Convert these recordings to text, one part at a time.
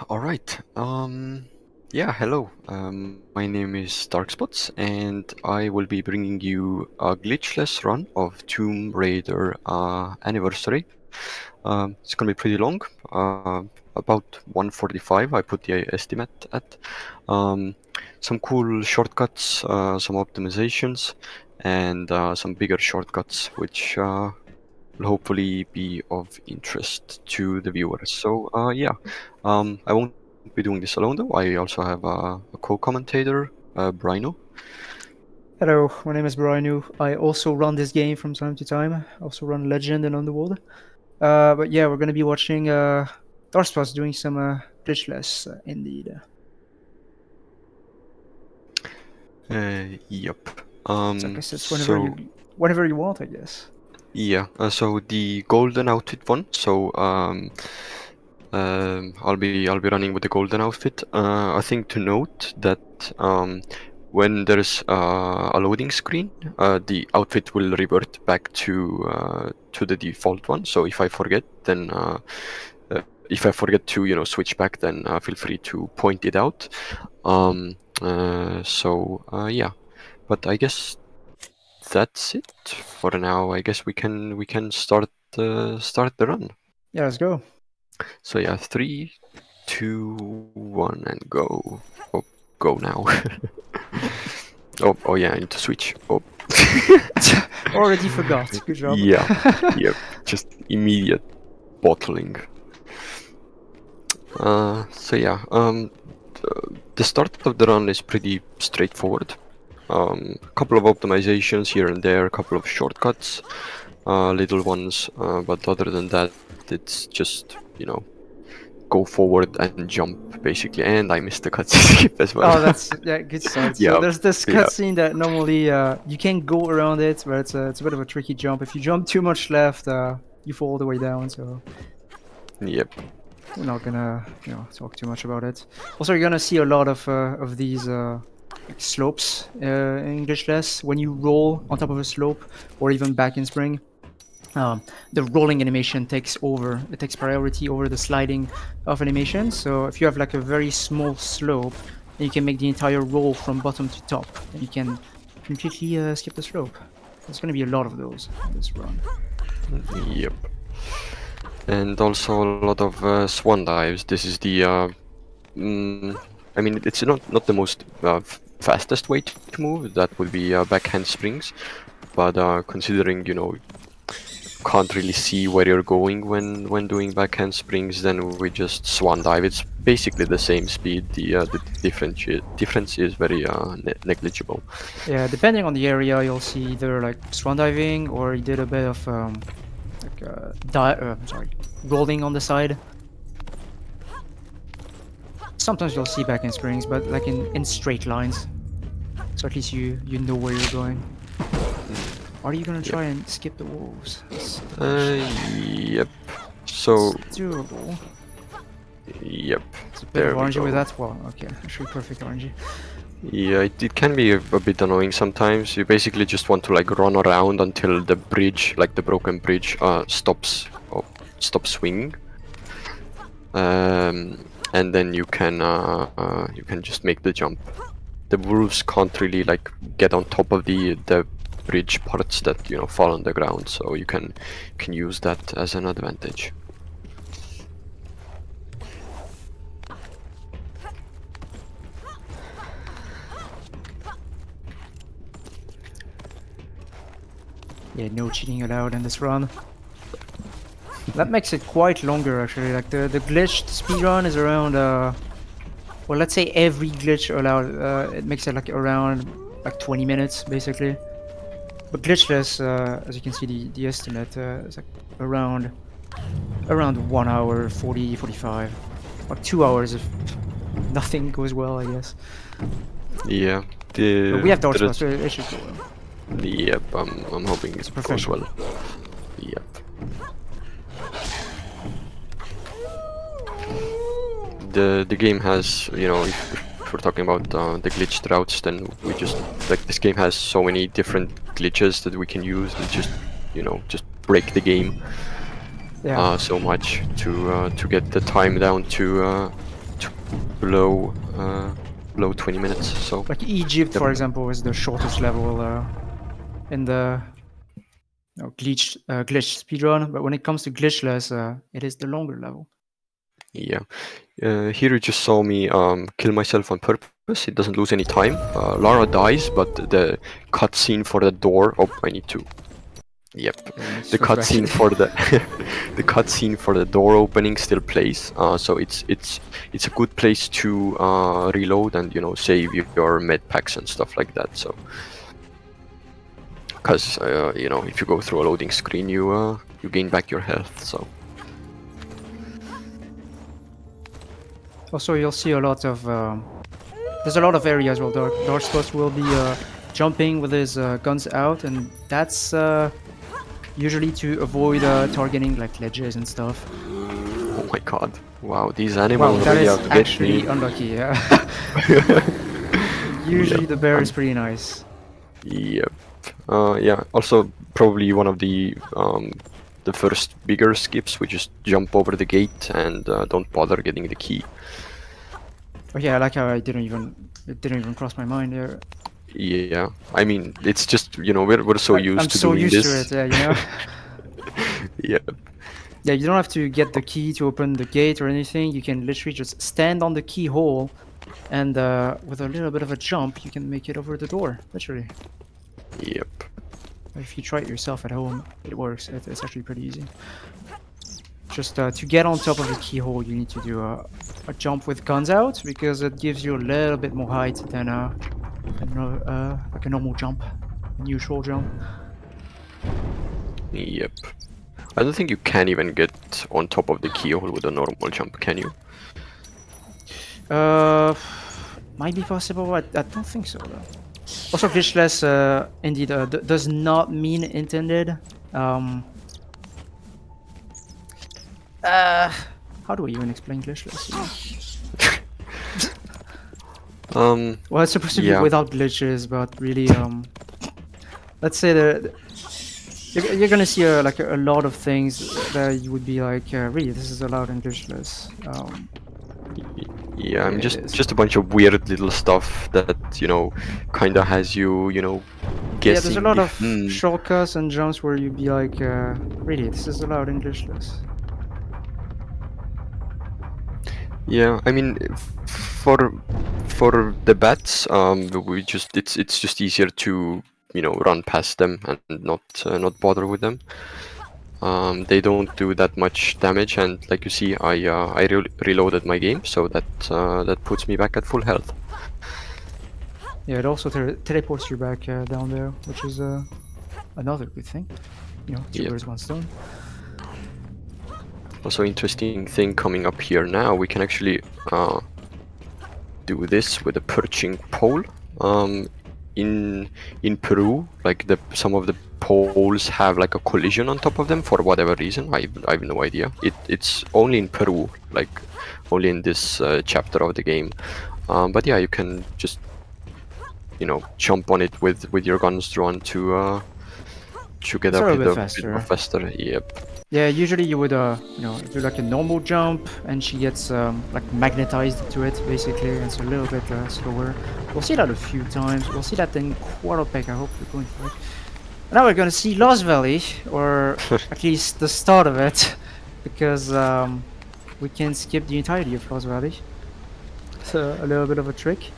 All right. Yeah, hello. My name is xdarkspotz, and I will be bringing you a glitchless run of Tomb Raider Anniversary. It's gonna be pretty long, about 145. I put the estimate at. Um, some cool shortcuts, some optimizations, and some bigger shortcuts, which will hopefully be of interest to the viewers. So yeah, I won't be doing this alone though. I also have a co-commentator, Brino. Hello, my name is Brianu. I also run this game from time to time. I also run Legend and Underworld. But yeah, we're gonna be watching Darkspots doing some glitchless, indeed. Yep. So I guess it's So whenever you want, I guess. yeah, so the golden outfit one. So I'll be running with the golden outfit. I think to note that when there's a loading screen, the outfit will revert back to the default one. So if I forget, then if I forget to switch back, then feel free to point it out. Yeah, but I guess that's it for now. I guess we can start the run. Yeah, let's go. So yeah, 3, 2, 1, and go. Oh, go now. Oh yeah, I need to switch. Oh. Already forgot. Good job. Yeah, yep. Just immediate bottling. So yeah, the start of the run is pretty straightforward. A couple of optimizations here and there, a couple of shortcuts, little ones, but other than that, it's just go forward and jump basically. And I missed the cutscene skip as well. Oh, that's yeah, good start. So Yeah, there's this yeah, cutscene that normally you can go around it, but it's a bit of a tricky jump. If you jump too much left, you fall all the way down. So yep. we're not gonna talk too much about it. Also, you're gonna see a lot of these like slopes in Glitchless. When you roll on top of a slope or even back in spring, the rolling animation takes over. It takes priority over the sliding of animation. So if you have like a very small slope, then you can make the entire roll from bottom to top, and you can completely skip the slope. There's gonna be a lot of those in this run. Yep. And also a lot of swan dives. This is the I mean, it's not the most fastest way to move. That would be backhand springs, but considering can't really see where you're going when doing backhand springs, then we just swan dive. It's basically the same speed. The difference is very negligible. Yeah, depending on the area, you'll see either like swan diving or you did a bit of rolling on the side. Sometimes you'll see back in springs, but like in straight lines. So at least you know where you're going. Are you gonna try and skip the wolves? That's the question. Yep. So It's doable. yep. It's a bit There of we RNG with go. that. Well, okay, actually perfect RNG. Yeah, it can be a bit annoying sometimes. You basically just want to like run around until the bridge, like the broken bridge, stops swinging. And then you can just make the jump. The wolves can't really like get on top of the bridge parts that fall on the ground, so you can use that as an advantage. Yeah, no cheating allowed in this run. That makes it quite longer actually. Like the glitched speedrun is around well, let's say every glitch allowed, it makes it like around like 20 minutes basically. But glitchless, as you can see, the estimate is like around 1 hour 45, or 2 hours if nothing goes well, I guess. Yeah, But we have dark spots, there's so it should go well. yep. I'm hoping It's it goes professional. well. Yep. The game has, if we're talking about the glitched routes, then we just like this game has so many different glitches that we can use that just break the game Yeah. so much to get the time down to to below 20 minutes. So Like Egypt, the, for example, is the shortest level in the glitch speedrun, but when it comes to glitchless, it is the longer level. yeah. Here you just saw me kill myself on purpose. It doesn't lose any time. Lara dies, but the cutscene for the door. Oh, I need to. Yep, Yeah, you need to the switch back. cutscene for the the cutscene for the door opening still plays. So it's a good place to reload and save your med packs and stuff like that. So because if you go through a loading screen, you gain back your health. So Also, you'll see a lot of there's a lot of areas where darkspotz will be jumping with his guns out, and that's usually to avoid targeting like ledges and stuff. oh my god, wow, these Wow, animals that really is outget actually me. unlucky. Yeah. Usually the bear is pretty nice. Yep. Yeah. Also, probably one of the first bigger skips. We just jump over the gate and don't bother getting the key. Oh yeah, I like how it didn't even cross my mind there. Yeah. I mean, it's just we're so used I'm to so doing used to this. it, yeah. Yeah. Yeah, you don't have to get the key to open the gate or anything. You can literally just stand on the keyhole, and with a little bit of a jump, you can make it over the door, literally. Yep. If you try it yourself at home, it works. It's actually pretty easy. Just to get on top of the keyhole, you need to do a jump with guns out, because it gives you a little bit more height than like a normal jump, a neutral jump. Yep. I don't think you can even get on top of the keyhole with a normal jump, can you? Might be possible, but I don't think so though. Also, glitchless indeed does not mean intended. How do I even explain glitchless? Well, it's supposed to be Yeah. without glitches, but really, let's say that you're gonna see like a lot of things that you would be like, really, this is allowed in glitchless. Yeah, I'm It is. just a bunch of weird little stuff that kind of has you Yeah, there's a guessing lot of if shortcuts and jumps where you'd be like, really, this is allowed in glitchless. yeah, I mean, for the bats, we just it's just easier to run past them and not bother with them. They don't do that much damage, and like you see, I reloaded my game, so that puts me back at full health. Yeah, it also teleports you back down there, which is another good thing. Two Yep. birds, one stone. Also, interesting thing coming up here now. We can actually do this with a perching pole. In Peru, like some of the poles have like a collision on top of them for whatever reason. I have no idea. It's only in Peru, like only in this chapter of the game. But yeah, you can just jump on it with your guns drawn to get It's a up little it bit a bit more faster. faster. Yep. Yeah, usually you would do like a normal jump, and she gets like magnetized to it basically, and it's a little bit slower. We'll see that a few times. We'll see that in Quarterpack. I hope you're going for it. Now we're gonna see Lost Valley, or at least the start of it, because we can skip the entirety of Lost Valley. So a little bit of a trick,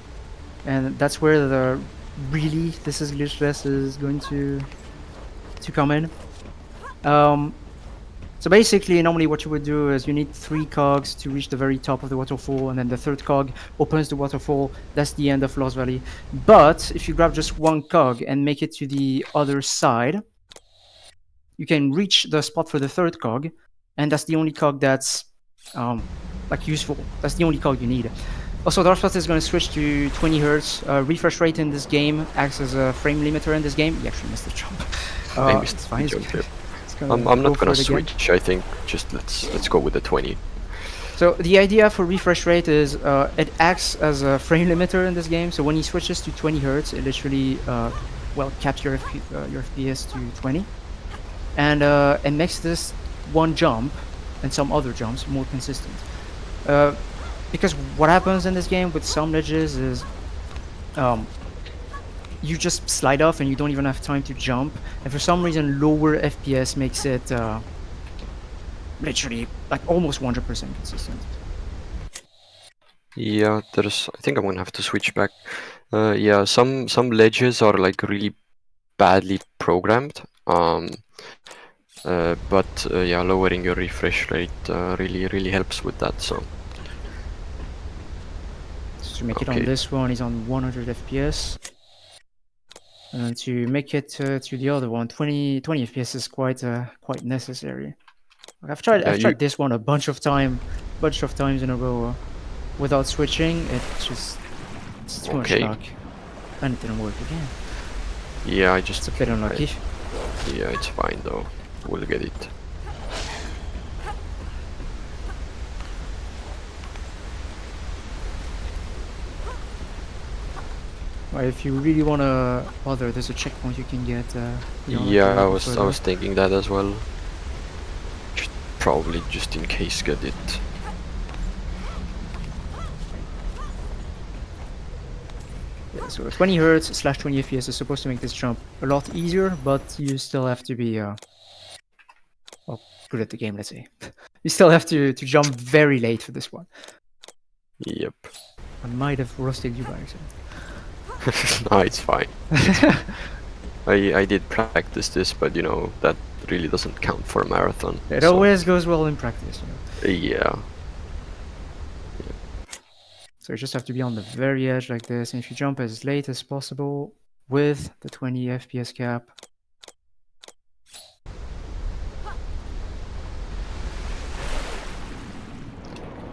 and that's where the really this is glitchless is going to come in. So basically, normally what you would do is you need 3 cogs to reach the very top of the waterfall, and then the 3rd cog opens the waterfall. That's the end of Lost Valley. But if you grab just 1 cog and make it to the other side, you can reach the spot for the 3rd cog, and that's the only cog that's like useful. That's the only cog you need. Also, darkspotz is going to switch to 20 Hz. Refresh rate in this game acts as a frame limiter in this game. You actually missed the jump. I missed It's fine. the jump. Go I'm not for gonna it again. switch. I think just let's go with the 20. So the idea for refresh rate is it acts as a frame limiter in this game. So when he switches to 20 Hz, it literally caps your FPS to 20, and makes this one jump and some other jumps more consistent. because what happens in this game with some ledges is um, you just slide off and you don't even have time to jump. And for some reason, lower FPS makes it literally like almost 100% consistent. Yeah, there's. I think I'm gonna have to switch back. Yeah, some ledges are like really badly programmed. But yeah, lowering your refresh rate really helps with that. So To make it on okay, this one is on 100 FPS. And to make it to the other one, 20 FPS is quite necessary. Like, yeah, I've you tried this one a bunch of times in a row without switching. It's too much okay? luck, and it didn't work again. Yeah, It's a bit unlucky. yeah, it's fine though. We'll get it. If you really wanna bother, there's a checkpoint you can get beyond Yeah, a I little was further. thinking that as well. Probably just in case get it. Yeah, so 20 hertz slash 20 FPS is supposed to make this jump a lot easier, but you still have to be well, good at the game, let's say. You still have to jump very late for this one. Yep. I might have roasted you by accident. No, it's fine. I did practice this, but you know that really doesn't count for a marathon. It So always goes well in practice, you know. yeah, So you just have to be on the very edge like this, and if you jump as late as possible with the 20 FPS cap,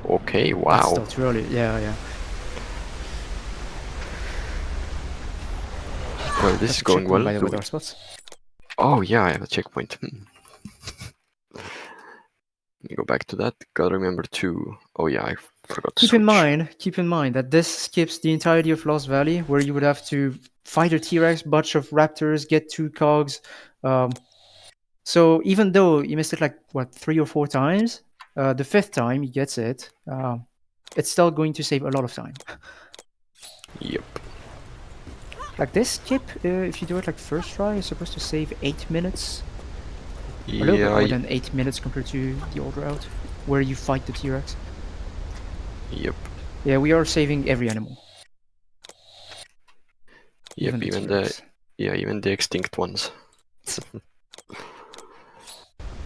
okay, that's wow. still too early. Yeah. Well, this That's is a going checkpoint, well. by the way, dark spots. Oh yeah, I have a checkpoint. Let me go back to that. Gotta remember to. Oh yeah, I forgot to Keep switch. in mind that this skips the entirety of Lost Valley, where you would have to fight a T-Rex, bunch of raptors, get 2 cogs. So even though you missed it like what 3 or 4 times, the 5th time he gets it, it's still going to save a lot of time. Yep. Like this skip, if you do it like first try, is supposed to save 8 minutes. A little bit Yeah, more than 8 minutes compared to the old route, where you fight the T-Rex. yep. Yeah, we are saving every animal. Yep, Even the even T-Rex. even the extinct ones.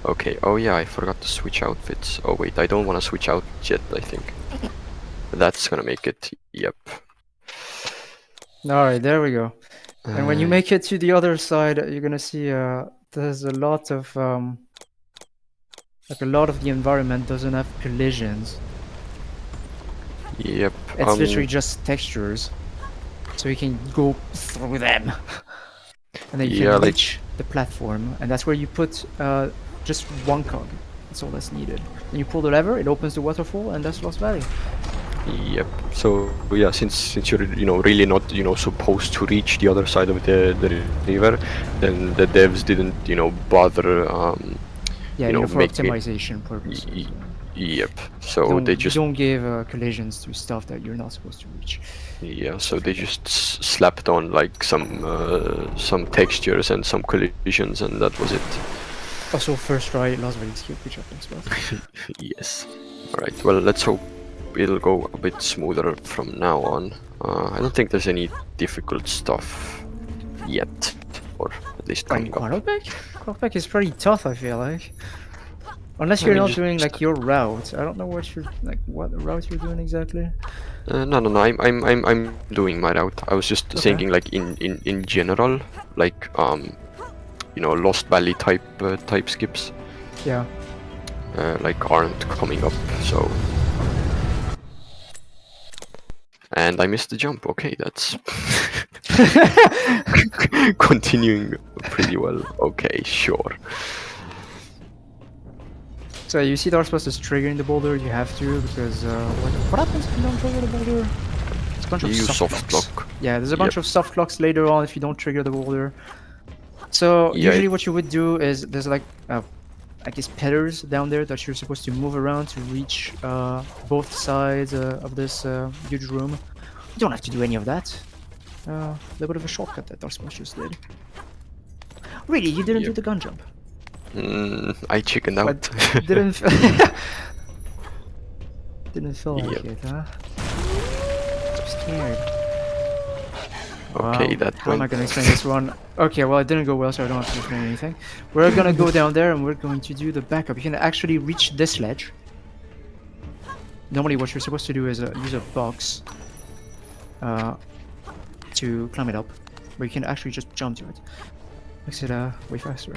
Okay, oh yeah, I forgot to switch outfits. Oh wait, I don't want to switch out yet, I think. That's gonna make it, yep. Alright, there we go. And when you Uh, make it to the other side, you're gonna see there's a lot of like a lot of the environment doesn't have collisions. yep, It's literally just textures, so you can go through them, and then you yeah, can like, reach the platform, and that's where you put just 1 cog. That's all that's needed. Then you pull the lever, it opens the waterfall, and that's Lost Valley. yep. So yeah, since you're really not supposed to reach the other side of the river, then the devs didn't bother Yeah, for make it. optimization purposes. Yep. So they You just don't give collisions to stuff that you're not supposed to reach. yeah. So they just slapped on like some textures and some collisions, and that was it. Also, first try Lost Valley skip, which I think well. Yes. All right. Well, let's hope it'll go a bit smoother from now on. I don't think there's any difficult stuff yet, or at least coming up. Quarterback is pretty tough, I feel like. Unless I you're mean, not doing like your route. I don't know what route you're doing exactly. no. I'm doing my route. I was just Okay. thinking like in general, like Lost Valley type skips. Yeah. Like aren't coming up, so. And I missed the jump. Okay, that's continuing pretty well. Okay, sure. So you see dark spots is triggering the boulder, you have to, because what happens if you don't trigger the boulder? It's a bunch of You use soft soft clocks. lock. Yeah, there's a bunch of soft clocks later on if you don't trigger the boulder. So Yeah, usually what you would do is there's like I guess, pillars down there that you're supposed to move around to reach both sides of this huge room. You don't have to do any of that. A little bit of a shortcut that DarkSpotz just did. Really, you didn't do Yep. the gun jump? I chickened But out. didn't didn't feel like Yep. it, huh? I'm scared. Okay, that How am I went. gonna explain this one? Okay, well, it didn't go well, so I don't have to explain anything. We're gonna go down there and we're going to do the backup. You can actually reach this ledge. Normally, what you're supposed to do is use a box to climb it up, but you can actually just jump to it. Makes it way faster.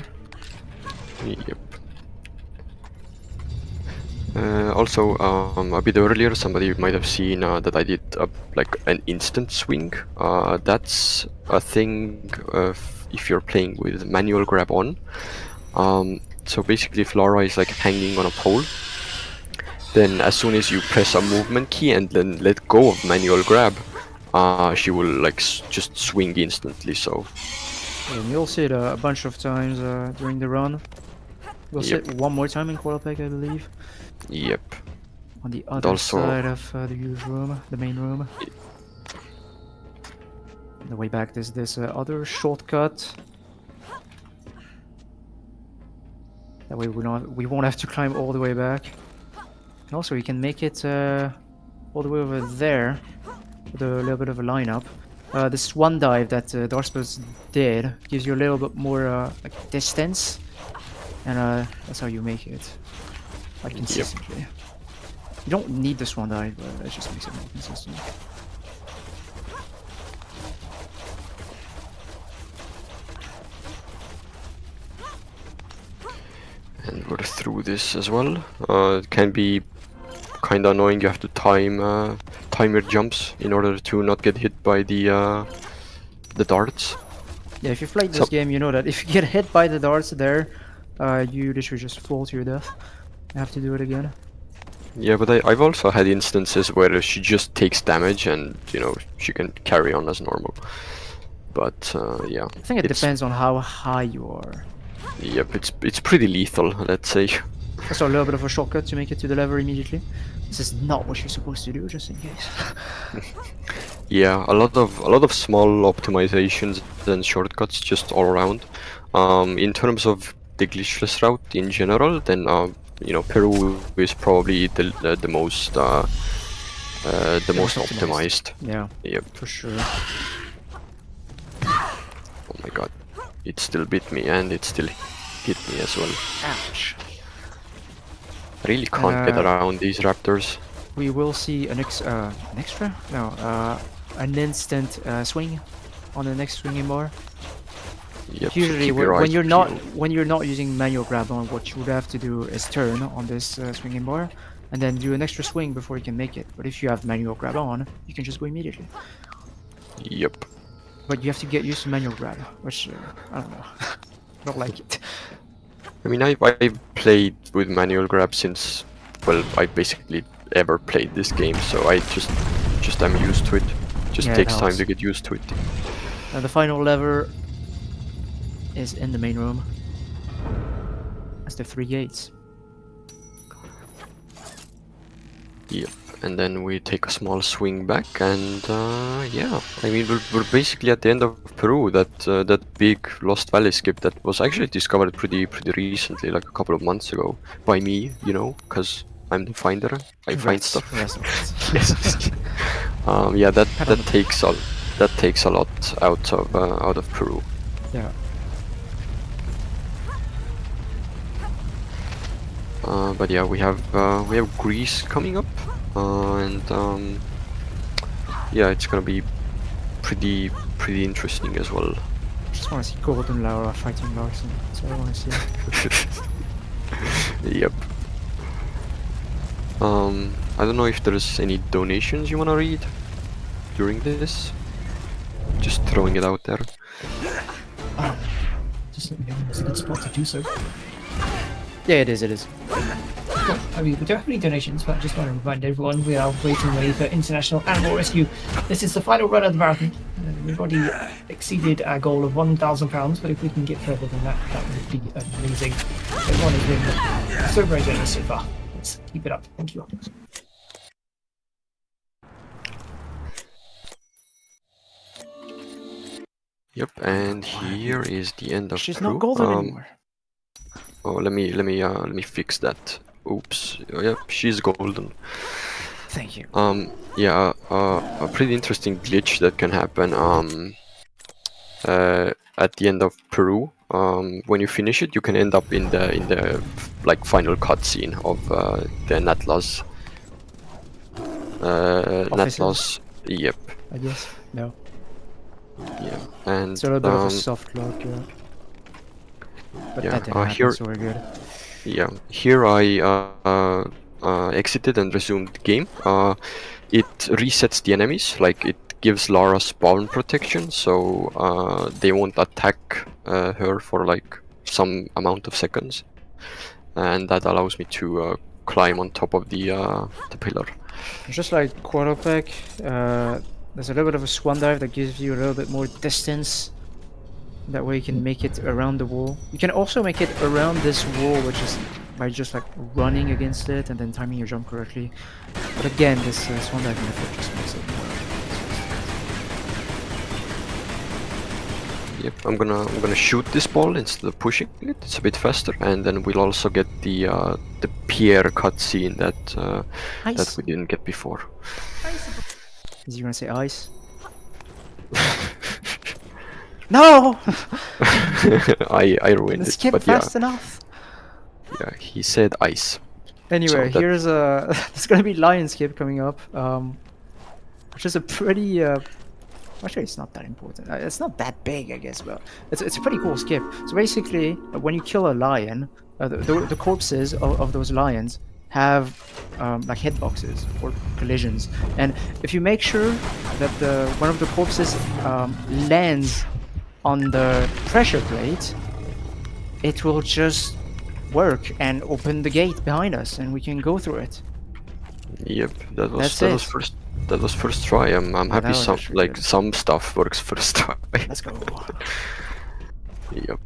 Yep. Also, a bit earlier, somebody might have seen that I did like an instant swing. That's a thing if you're playing with manual grab on. So basically, if Lara is like hanging on a pole, then as soon as you press a movement key and then let go of manual grab, she will like just swing instantly. So And you'll see it a bunch of times during the run. We'll see Yep. it one more time in Quarterpack, I believe. yep. On the And other also, side of the huge room, the main room. On the way back, there's this other shortcut. That way we won't have to climb all the way back. And also, you can make it all the way over there with a little bit of a lineup. The swan dive that DarkSpotz did gives you a little bit more like distance, and that's how you make it like consistently. You don't need the swan dive, but it just makes it more consistent. and we're through this as well. It can be kind of annoying. You have to time your jumps in order to not get hit by the darts. Yeah, if you've played this So- game, you know that if you get hit by the darts there, you literally just fall to your death. You have to do it again. Yeah, but I've also had instances where she just takes damage and she can carry on as normal. But yeah, I think it depends on how high you are. Yep, it's pretty lethal, let's say. Also, a little bit of a shortcut to make it to the lever immediately. This is not what you're supposed to do, just in case. Yeah, a lot of small optimizations and shortcuts just all around. In terms of the glitchless route in general, then Peru is probably the most optimized. Yeah, Yep. for sure. Oh my god, it still bit me and it still hit me as well. Ouch. I really can't get around these raptors. We will see an extra? No, an instant swing on the next swinging bar. Yep, so Usually, keep your when eyes you're peeled. not using manual grab on, what you would have to do is turn on this swinging bar, and then do an extra swing before you can make it. But if you have manual grab on, you can just go immediately. Yep. But you have to get used to manual grab, which I don't know, I don't like it. I mean, I've played with manual grab since, well, I basically ever played this game, so I just am used to it. Just Yeah, it takes time helps. to get used to it. The final lever is in the main room. That's the 3 gates. Yep. And then we take a small swing back, and yeah, I mean we're basically at the end of Peru. That big Lost Valley skip that was actually discovered pretty recently, like a couple of months ago, by me, because I'm the finder. I find Congrats. stuff. Congrats. Yeah, that takes a lot out of Peru. Yeah. But yeah, we have Greece coming up, and yeah, it's gonna be pretty interesting as well. Just want to see Gold and Laura fighting Larson. That's all I want to see. Yep. I don't know if there's any donations you wanna read during this. Just throwing it out there. Just let me know when it's a good spot to do so. Yeah, it is. It is. Well, I mean, we don't have any donations, but I just want to remind everyone we are raising money for international animal rescue. This is the final run of the marathon. We've already exceeded our goal of £1,000, but if we can get further than that, that would be amazing. Everyone has been so very generous so far. Let's keep it up. Thank you. Yep, and here is the end of She's Peru. not golden anymore. Oh, let me fix that. Oops. Oh, yep, she's golden. Thank you. Yeah, a pretty interesting glitch that can happen at the end of Peru. When you finish it, you can end up in the like final cutscene of the Natlas. Natlas. Yep. I guess. No. Yeah, and It's a little bit of a soft lock. But yeah, that didn't happen, here. so we're good. Yeah, here I exited and resumed the game. It resets the enemies, like it gives Lara spawn protection, so they won't attack her for like some amount of seconds, and that allows me to climb on top of the pillar. Just like quarterback, there's a little bit of a swan dive that gives you a little bit more distance. That way you can make it around the wall. You can also make it around this wall, which is by just like running against it and then timing your jump correctly. But again, this swan dive method just makes it more. Yep, I'm gonna shoot this ball instead of pushing it. It's a bit faster, and then we'll also get the Pierre cutscene that we didn't get before. Is you gonna say ice? No! I ruined it, Skip but fast enough. yeah, he said ice. Anyway, So here's a there's gonna be lion skip coming up, which is a pretty actually it's not that important. It's not that big, I guess, but it's a pretty cool skip. So basically, when you kill a lion, the corpses of those lions have like hitboxes or collisions, and if you make sure that one of the corpses lands on the pressure plate, it will just work and open the gate behind us, and we can go through it. Yep, that was first try. I'm happy some stuff works first try. Let's go. Yep.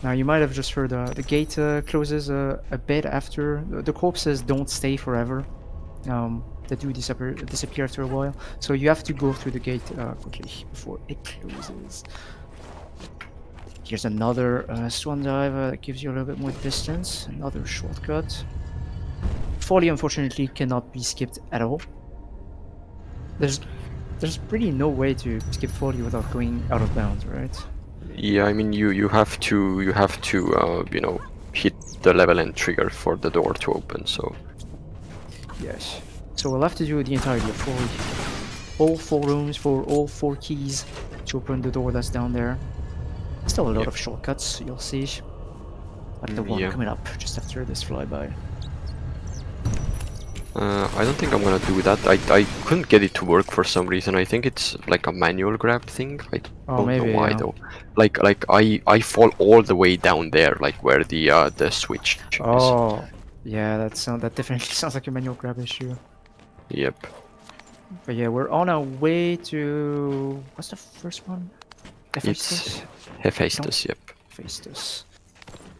Now you might have just heard the gate closes a bit after the corpses don't stay forever. They do disappear after a while, so you have to go through the gate quickly before it closes. Here's another swan dive that gives you a little bit more distance. Another shortcut. Folly unfortunately cannot be skipped at all. There's really no way to skip Folly without going out of bounds, right? Yeah, I mean you have to you know, hit the level end trigger for the door to open. So yes. So we'll have to do the entirety of Folly. All 4 rooms for all 4 keys to open the door that's down there. Still a lot of shortcuts, you'll see. Like the one coming up just after this flyby. I don't think I'm gonna do that. I couldn't get it to work for some reason. I think it's like a manual grab thing. I don't know why though. Like I fall all the way down there, like where the switch is. Oh, yeah, that definitely sounds like a manual grab issue. Yep. But yeah, we're on our way to what's the first one? It's Hephaestus, yep. Hephaestus,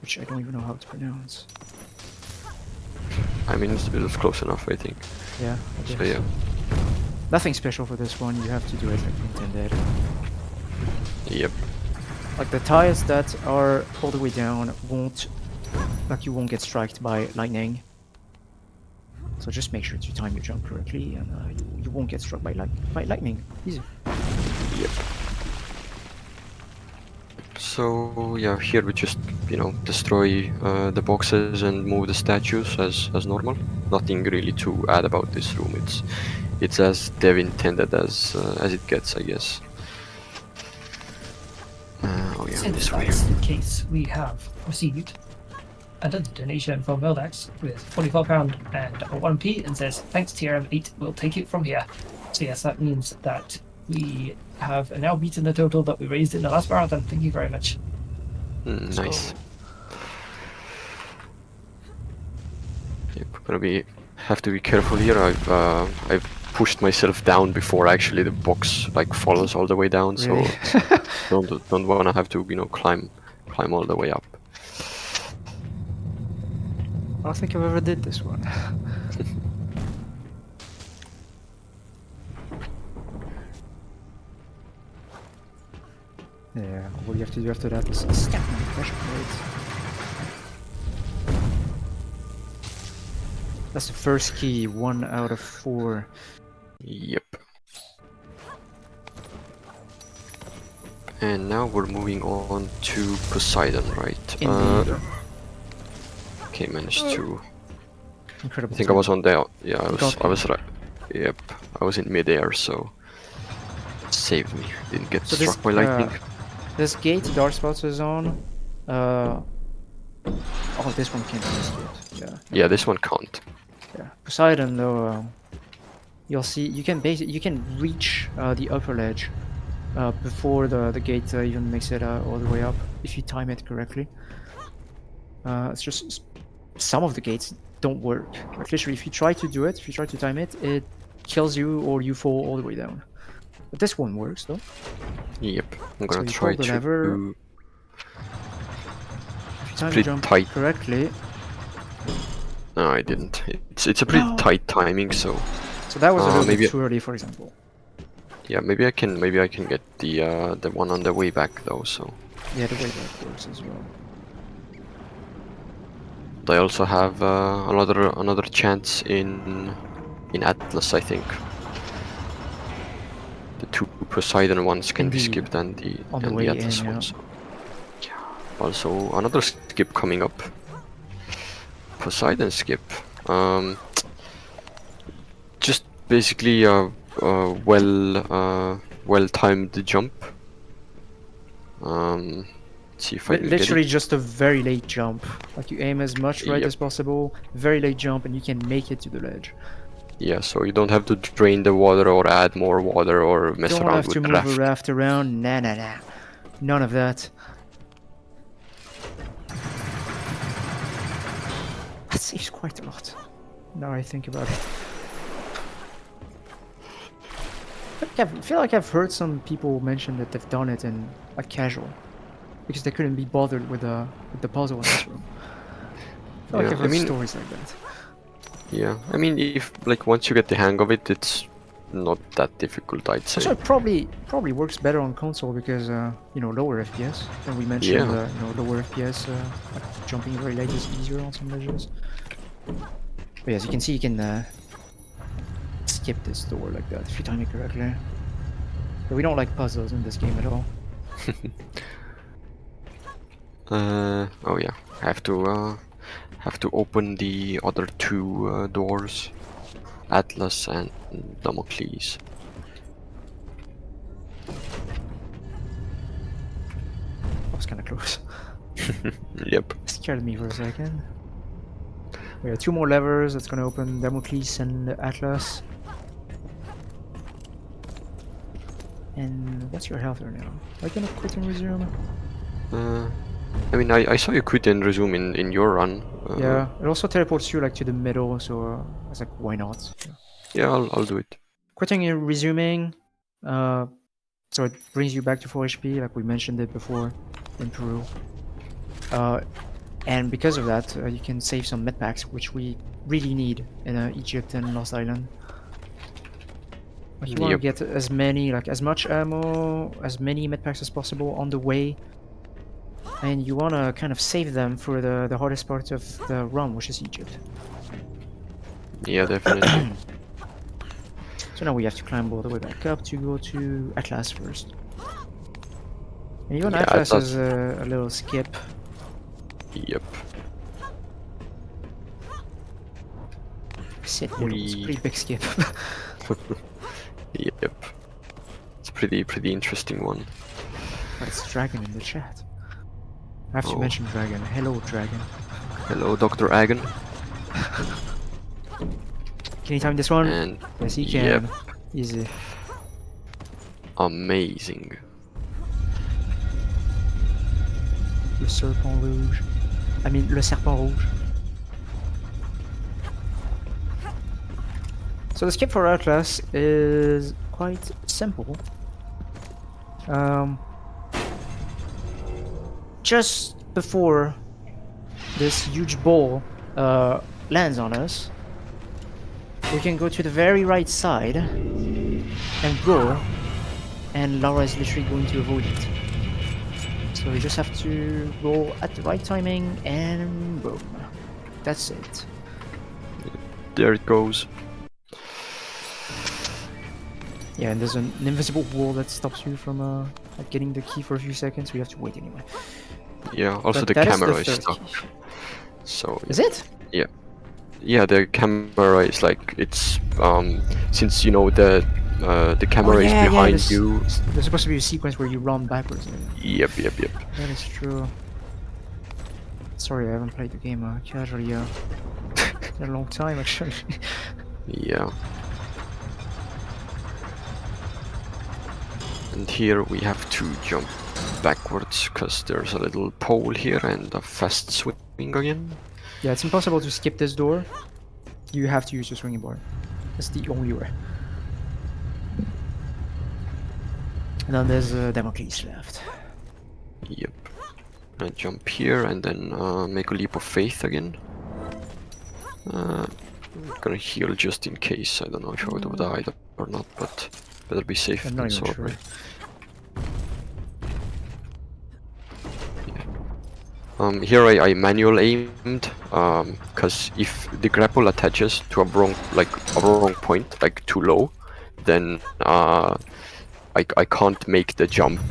which I don't even know how to pronounce. I mean, it was close enough, I think. Yeah. So yeah. Nothing special for this one. You have to do it like intended. Yep. Like the tires that are all the way down won't, like you won't get struck by lightning. So just make sure to time your jump correctly, and you won't get struck by lightning. Easy. Yep. So yeah, here we just, you know, destroy the boxes and move the statues as normal. Nothing really to add about this room. It's as dev intended as it gets, I guess. Oh yeah, Since this way. that's the case, we have received another donation from Meldax with £44 and a 1p, and says, "Thanks TRM8, we'll take it from here." So yes, that means that we have now beaten the total that we raised in the last marathon. Thank you very much. Nice. Yep, have to be careful here. I've pushed myself down before actually the box like falls all the way down, Really? so don't wanna have to climb all the way up. I don't think I've ever did this one. Yeah, what you have to do after that is step on the pressure plate. That's the first key, 1 out of 4. Yep. And now we're moving on to Poseidon, right? Indeed. Okay, managed to. Incredible. I think I was on the. Yeah, I Got was right. Yep, I was in midair, so saved me. Didn't get So struck by lightning. This gate xdarkspotz is on. Oh, this one can't be escaped. Yeah. Yeah, this one can't. Yeah. Poseidon, though, you'll see you can reach the upper ledge before the gate even makes it all the way up if you time it correctly. It's just some of the gates don't work. Like literally, if you try to do it, if you try to time it, it kills you or you fall all the way down. But this one works though. Yep, I'm gonna you try hold the lever. to. If you time the Pretty jump tight. correctly. No, I didn't. It's a pretty tight timing, so. So that was a little maybe bit too early, for example. Yeah, maybe I can get the one on the way back though. So. Yeah, the way that works as well. I also have another chance in Atlas, I think. The 2 Poseidon ones can be Indeed. skipped and the way Atlas in, yeah. ones. Yeah. Also another skip coming up. Poseidon skip. Just basically well timed jump. See if I can Literally get it. just a very late jump. Like you aim as much right Yep. as possible, very late jump, and you can make it to the ledge. Yeah, so you don't have to drain the water or add more water or mess Don't around have with to the move raft. a raft around. Nah. None of that. That saves quite a lot. Now I think about it. I feel like I've heard some people mention that they've done it in like casual, because they couldn't be bothered with the puzzle in this room. I feel like Yeah, I've heard I mean- stories like that. Yeah, I mean, if like once you get the hang of it, it's not that difficult, I'd say. Also, it probably works better on console because lower FPS. And we mentioned Yeah. lower FPS, like jumping very late is easier on some ledges. But as you can see, you can skip this door like that if you time it correctly. But we don't like puzzles in this game at all. Oh yeah, I have to open the other 2 doors, Atlas and Damocles. That was kind of close. Yep. Scared me for a second. We have 2 more levers that's gonna open Damocles and Atlas. And what's your health right now? Are you gonna quit and resume? I mean, I saw you quit and resume in your run. Yeah, it also teleports you like to the middle, so I was like, why not? Yeah, I'll do it. Quitting and resuming, so it brings you back to 4 HP, like we mentioned it before in Peru. And because of that, you can save some medpacks, which we really need in Egypt and Lost Island. Like you want to Yep. get as much ammo, as many medpacks as possible on the way, and you want to kind of save them for the hardest part of the run, which is Egypt. Yeah, definitely. So now we have to climb all the way back up to go to Atlas first. And even Yeah, Atlas Atlas- is a little skip. Yep. It's a pretty big skip. Yep. It's a pretty interesting one. But it's Dragon in the chat. I have to Oh. mention Dragon. Hello, Dragon. Hello, Dr. Agon. Can you time this one? And Yes, he can. yep, Easy. amazing. Le serpent rouge. I mean, le serpent rouge. So the skip for Outlast is quite simple. Just before this huge ball lands on us, we can go to the very right side and roll, and Lara is literally going to avoid it. So we just have to roll at the right timing, and boom. That's it. There it goes. Yeah, and there's an invisible wall that stops you from like getting the key for a few seconds. We have to wait anyway. Yeah, also But the that camera the is third stuck. key. So Is it? yeah, the camera is like it's since you know the camera is behind you. There's supposed to be a sequence where you run backwards. Yep. That is true. Sorry, I haven't played the game casually in a long time actually. Yeah. And here we have to jump backwards because there's a little pole here and a fast swing again. Yeah, it's impossible to skip this door. You have to use your swinging board. That's the only way. And then there's demo keys left. Yep. I jump here and then make a leap of faith again. I'm gonna heal just in case. I don't know if I would have died or not, but better be safe I'm than not even sorry. sure. Here I manual aimed, because if the grapple attaches to a wrong point, like too low, then I can't make the jump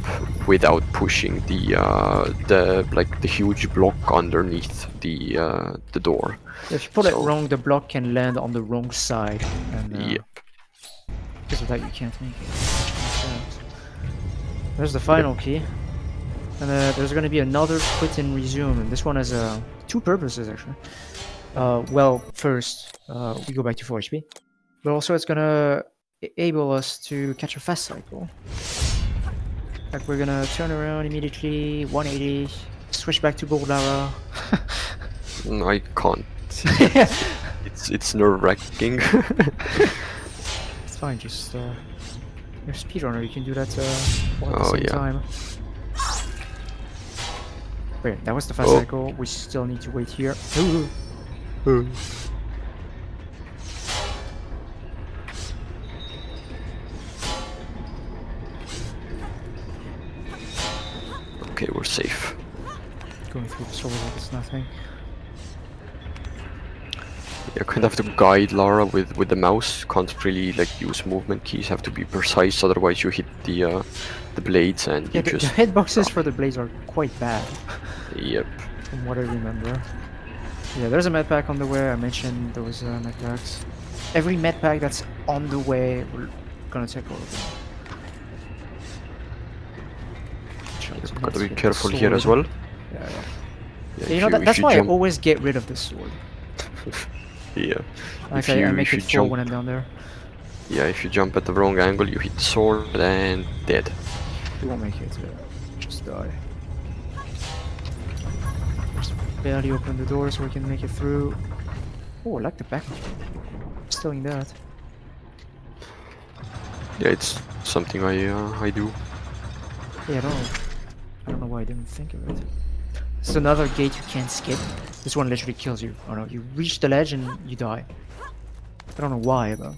without pushing the huge block underneath the door. If you pull it So- wrong, the block can land on the wrong side, and Yep. because of that, you can't make it. There's the final key, and there's going to be another quit and resume, and this one has two purposes actually. Well, first we go back to 4 HP, but also it's going to enable us to catch a fast cycle. Like we're gonna turn around immediately, 180, switch back to Gold Lara. I can't. It's nerve-wracking. It's fine, just you're a speedrunner, you can do that all at the Oh, same yeah. time. Wait, that was the fast Oh. cycle. We still need to wait here. Ooh. Okay, we're safe. Going through the sword like it's nothing. You kind of have to guide Lara with the mouse. Can't really like use movement keys. Have to be precise, otherwise you hit the blades and Yeah, you the just. hitboxes for the blades are quite bad, Yep. from what I remember. Yeah, there's a med pack on the way. I mentioned those med packs. Every med pack that's on the way, we're gonna take all of them. Try to not Gotta be hit the careful here as well. sword. Yeah. Yeah, You if know, if that's you why jump, I always get rid of this sword. yeah. Like If I you- make if you it full jump- when I'm down there. Yeah, if you jump at the wrong angle, you hit the sword and dead. You won't make it. Just die. Just barely open the door so we can make it through. Oh, I like the back. Still in that. Yeah, it's something I do. Yeah, I don't know why I didn't think of it. It's another gate you can't skip. This one literally kills you. Oh no, you reach the ledge and you die. I don't know why, but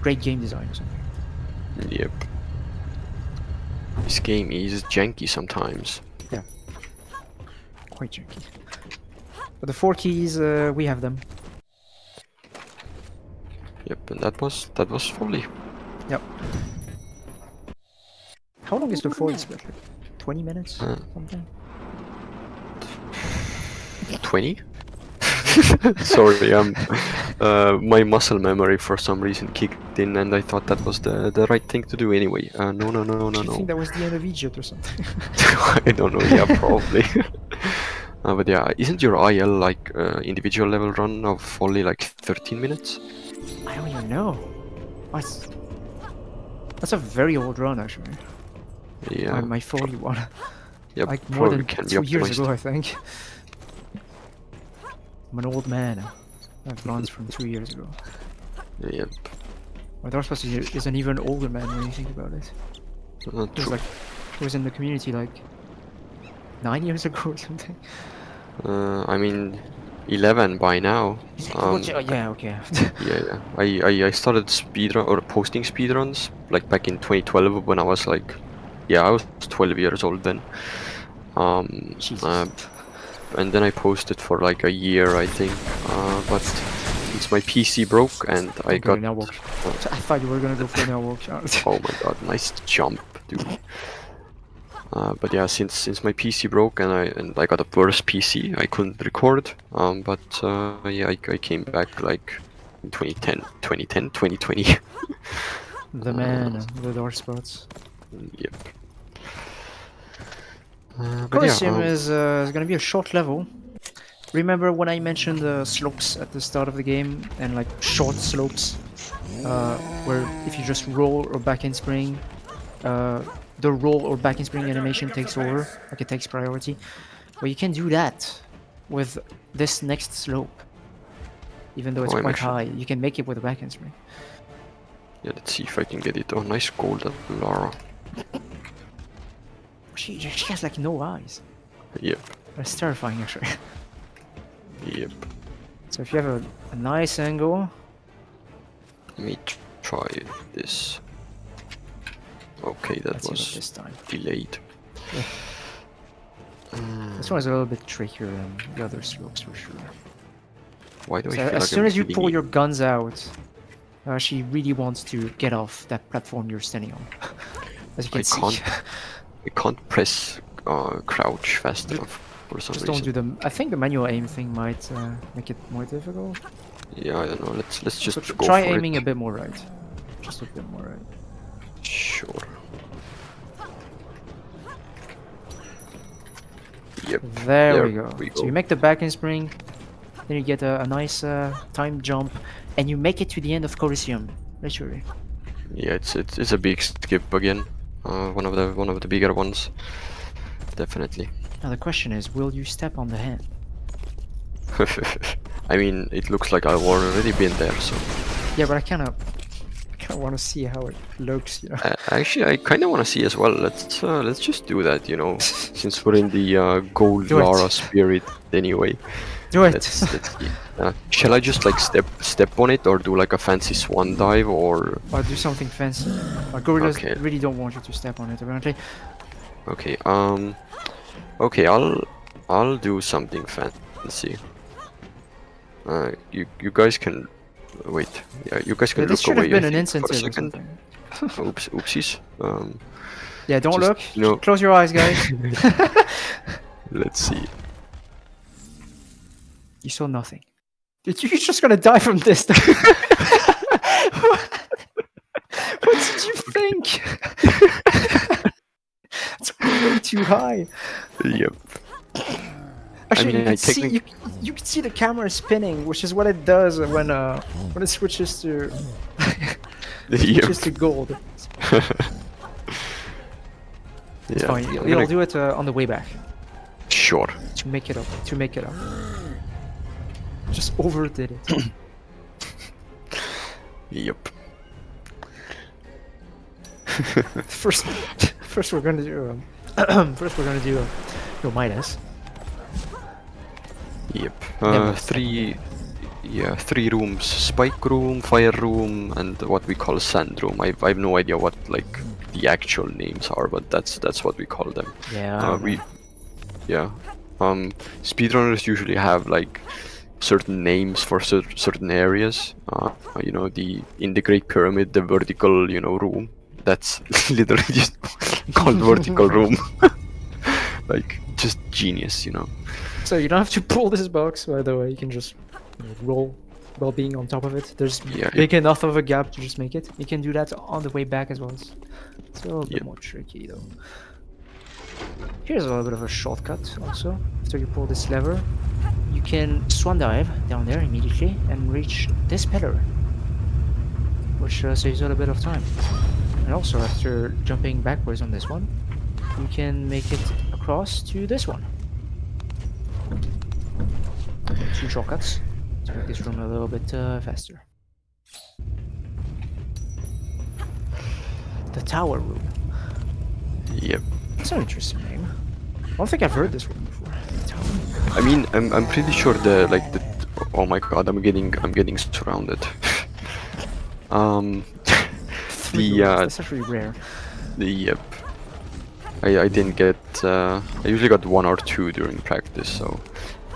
great game design or something. Yep. This game is janky sometimes. Quite janky. But the 4 keys, we have them. Yep, and that was folly. Yep. How long is the 4 split? Like 20 minutes? Something? 20? Sorry, my muscle memory for some reason kicked in, and I thought that was the right thing to do anyway. No. Do you think that was the end of Egypt or something? I don't know. Yeah, probably. But yeah, isn't your IL like individual level run of only like 13 minutes? I don't even know. That's a very old run, actually. Yeah. My Foley one. Yeah, Like more probably than can be 2 years optimized. ago, I think. I'm an old man. I have runs from 2 years ago. Yep. Well, Darkspots is an even older man when you think about it. He was True. he was in the community like 9 years ago or something. I mean, 11 by now. Yeah, okay. Yeah. I started speedrun or posting speedruns like back in 2012 when I was like, yeah, I was 12 years old then. Jesus. And then I posted for like a year, I think. But since my PC broke and I Go got, network. I thought you were gonna go for network. oh my god, nice jump, dude. But yeah, since my PC broke and I got a worse PC, I couldn't record. But yeah, I came back like in 2010, 2020. The man, the Darkspots. Yep. But yeah, Coliseum is gonna be a short level. Remember when I mentioned the slopes at the start of the game and like short slopes, where if you just roll or back in spring, the roll or back in spring animation takes over, like it takes priority. Well, you can do that with this next slope, even though it's I'm quite actually, high. You can make it with a back in spring. yeah, let's see if I can get it. Oh, nice golden Lara. She has like no eyes. Yep. That's terrifying, actually. Yep. So if you have a nice angle, Let me try this. Okay, that let's see about was this time. delayed. This one is a little bit trickier than the other slopes for sure. Why do I So feel as like soon I'm as you hitting pull it? your guns out, she really wants to get off that platform you're standing on. As you can see. I can't press crouch fast enough for some Just reason. don't do the. I think the manual aim thing might make it more difficult. Yeah, I don't know. Let's just So go try for aiming it. a bit more right. Just a bit more right. Sure. Yep. There we go. we So go. you make the back in spring, then you get a nice time jump, and you make it to the end of Coliseum. Literally. Yeah, it's a big skip again. One of the bigger ones. Definitely. Now the question is, will you step on the hand? I mean, it looks like I've already been there, so. Yeah, but I kind of want to see how it looks, you know. Actually, I kind of want to see as well. Let's just do that, you know, since we're in the gold Do it. Lara spirit anyway. Do it. Let's see. Shall I just like step on it or do like a fancy swan dive or? Or do something fancy. Gorillas Okay. really don't want you to step on it, apparently. Okay. Okay. I'll do something fancy. You guys can wait. Yeah, you guys can Yeah, this look should have away. been I an think, for a incentive or second. something. Oops, oopsies. Yeah, don't just, look. you know- Close your eyes, guys. Let's see. You saw nothing. You're just gonna die from this. What did you think? It's way too high. Yep. Actually, mean, you I can see you can see the camera spinning, which is what it does when it switches to switches to gold. It's Yeah. fine. I'm You'll gonna- do it on the way back Sure. to make it up. To make it up. Just overdid it. Yep. First we're gonna do your Midas. Yep. Never. Three rooms: spike room, fire room, and what we call sand room. I've no idea what like the actual names are, but that's what we call them. Yeah. Speedrunners usually have like certain names for certain areas. You know, in the Great Pyramid, the vertical, you know, room. That's literally just called vertical room. Like, just genius, you know. So you don't have to pull this box, by the way. You can just roll while being on top of it. There's big enough of a gap to just make it. You can do that on the way back as well. It's a little bit more tricky though. Here's a little bit of a shortcut also. After you pull this lever, you can swan dive down there immediately and reach this pillar, which saves you a little bit of time. And also, after jumping backwards on this one, you can make it across to this one. Two shortcuts to make this room a little bit faster. The Tower Room. Yep. That's an interesting name. I don't think I've heard this one before. The Tower Room. I mean, I'm pretty sure the. Oh my god, I'm getting surrounded. um, Three rooms. That's actually rare. yep. I didn't get. I usually got 1 or 2 during practice, so.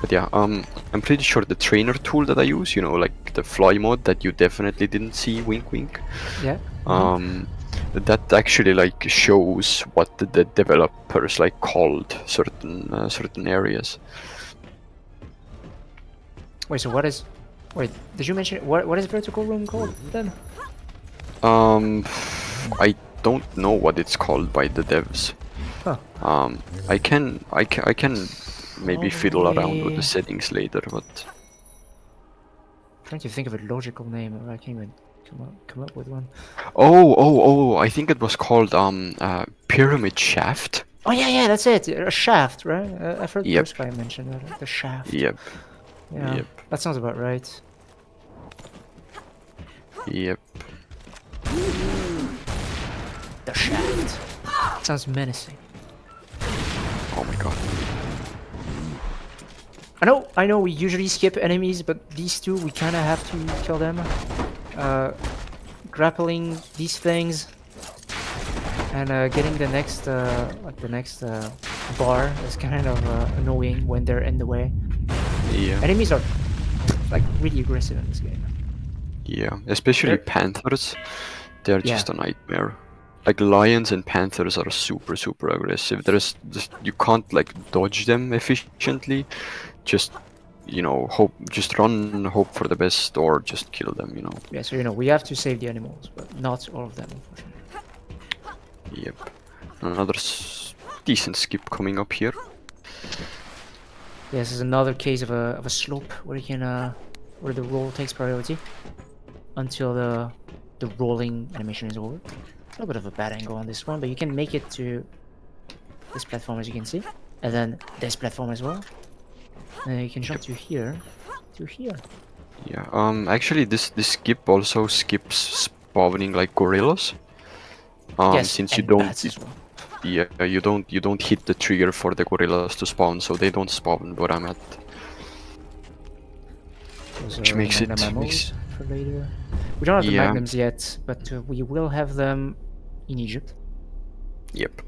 But yeah, I'm pretty sure the trainer tool that I use, you know, like the fly mod that you definitely didn't see, wink wink. Yeah. That actually like shows what the developers like called certain areas. Wait, so what is... Wait, did you mention... What is Vertical Room called then? I don't know what it's called by the devs. Huh. I can maybe fiddle around with the settings later, but Trying to think of a logical name, or I can't even come up with one. oh, I think it was called Pyramid Shaft. Oh yeah, that's it. A shaft, right? I've heard Yep. First guy mention that. The shaft. Yep. Yeah, Yep. that sounds about right. Yep. The shaft. Sounds menacing. Oh my god. I know we usually skip enemies, but these two we kind of have to kill them. Grappling these things and getting the next bar is kind of annoying when they're in the way. Yeah. Enemies are like really aggressive in this game. Yeah. Especially They're- panthers. They're Yeah. just a nightmare. Like lions and panthers are super aggressive. There's just you can't like dodge them efficiently. Just just run, hope for the best, or just kill them. You know. Yeah, so we have to save the animals, but not all of them, unfortunately. Yep. Another decent skip coming up here. Yeah, this is another case of a slope where you can where the roll takes priority until the rolling animation is over. A little bit of a bad angle on this one, but you can make it to this platform as you can see, and then this platform as well. And you can jump to here, to here. Yeah. Actually, this skip also skips spawning like gorillas. Yes, Since you and don't. bats as well. Yeah, you don't hit the trigger for the gorillas to spawn, so they don't spawn where I'm at. Those Which are makes magnum it ammos for later. We don't have the Yeah. magnums yet, but we will have them in Egypt. Yep.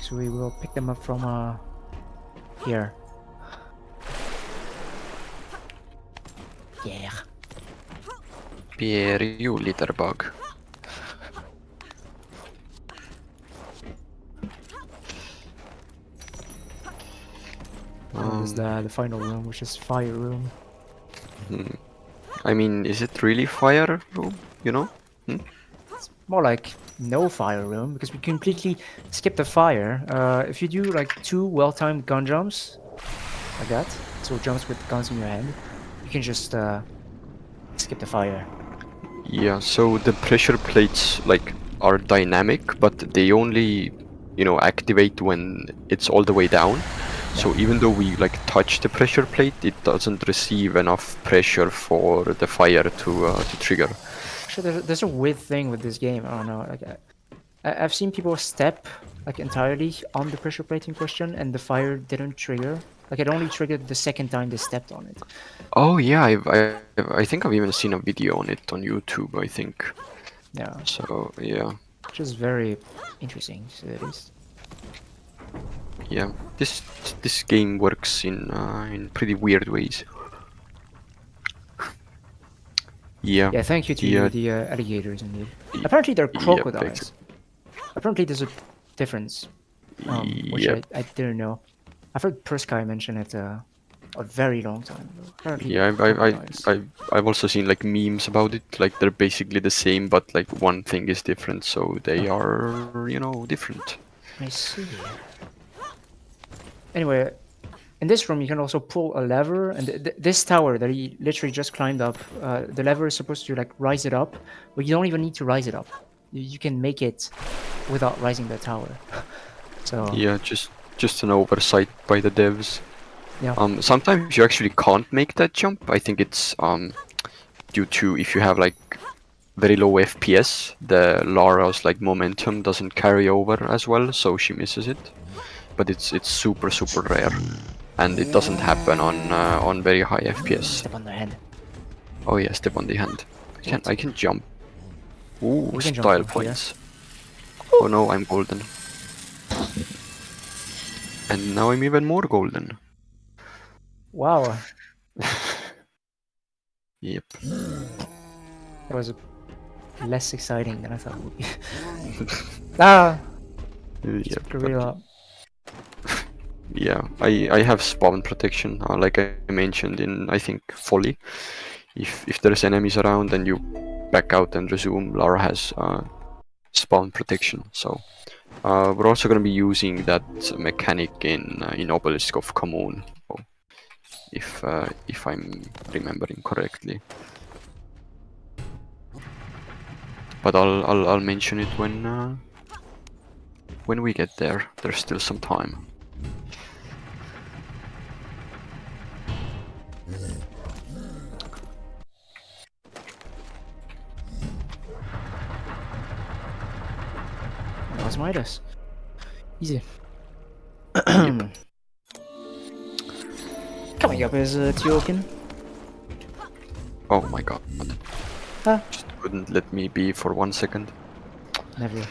So we will pick them up from here. Yeah. Pierre, you little bug. And there's the final room, which is fire room. I mean, is it really fire room? You know? More like no fire room, because we completely skip the fire. If you do like 2 well-timed gun jumps, like that, so jumps with guns in your hand, you can just skip the fire. Yeah. So the pressure plates like are dynamic, but they only activate when it's all the way down. So even though we like touch the pressure plate, it doesn't receive enough pressure for the fire to trigger. Actually, there's a weird thing with this game. I don't know. Like, I've seen people step like entirely on the pressure plate in question, and the fire didn't trigger. Like it only triggered the second time they stepped on it. Oh yeah, I think I've even seen a video on it on YouTube, I think. Yeah, So yeah, which is very interesting, to say the least. yeah. This game works in pretty weird ways. Yeah. Yeah, thank you to Yeah. the alligators indeed. Apparently they're Yeah, crocodiles. Apparently there's a difference, which Yep. I didn't know. I've heard Persky mention it a very long time ago. Apparently Yeah, crocodiles. I've also seen like memes about it. Like they're basically the same, but like one thing is different, so they are different. I see. Anyway, in this room you can also pull a lever, and this tower that he literally just climbed up, the lever is supposed to like rise it up, but you don't even need to rise it up. You can make it without rising the tower. So Yeah, just an oversight by the devs. yeah. Sometimes you actually can't make that jump. I think it's due to if you have like very low FPS, the Lara's like momentum doesn't carry over as well, so she misses it. But it's super rare, and it doesn't happen on very high FPS. Step on the head. Oh yeah, step on the hand. I can jump. Ooh, You can jump style from here. points. Oh no, I'm golden. And now I'm even more golden. Wow, Yep. that was less exciting than I thought it would be. Ah, Yep. gorilla. Yeah, I have spawn protection, like I mentioned in I think Folly. If there's enemies around and you back out and resume, Lara has spawn protection. So we're also going to be using that mechanic in Obelisk of Commune, if I'm remembering correctly. But I'll mention it when we get there. There's still some time. That was Midas. Easy. Yep. Coming up is Tiokin. Oh my god. Huh? Just wouldn't let me be for 1 second. Never.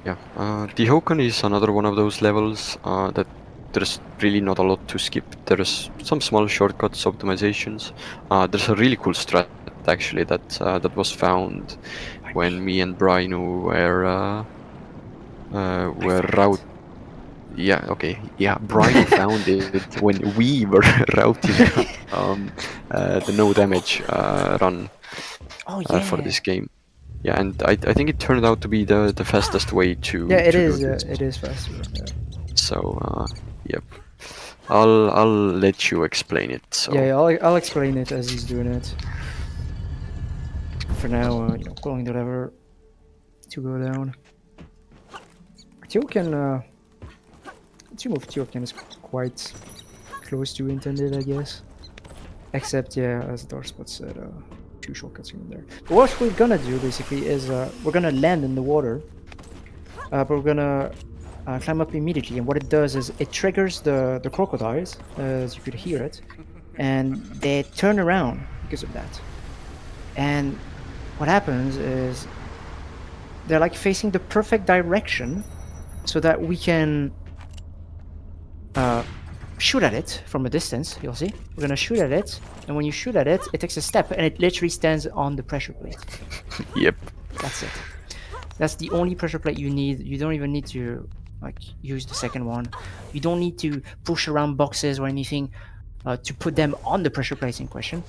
Yeah, the Hokan is another one of those levels that there's really not a lot to skip. There's some small shortcuts, optimizations. There's a really cool strat actually that was found when me and Brian were route. Yeah, okay, yeah. Brian found it when we were routing the no damage run Oh yeah. for this game. Yeah, and I think it turned out to be the fastest way to Yeah, it to is. do this. It is faster. Yeah. So yep, I'll let you explain it. So Yeah, I'll explain it as he's doing it. For now, calling the lever to go down. Tiokin, to move Tiokin is quite close to intended, I guess. Except, yeah, as DarkSpotz said, 2 shortcuts here and there. But what we're gonna do basically is we're gonna land in the water, but we're gonna climb up immediately. And what it does is it triggers the crocodiles, as you could hear it, and they turn around because of that. And what happens is they're like facing the perfect direction so that we can shoot at it from a distance. You'll see. We're gonna shoot at it, and when you shoot at it, it takes a step, and it literally stands on the pressure plate. yep, That's it. That's the only pressure plate you need. You don't even need to like use the second one. You don't need to push around boxes or anything to put them on the pressure plates in question.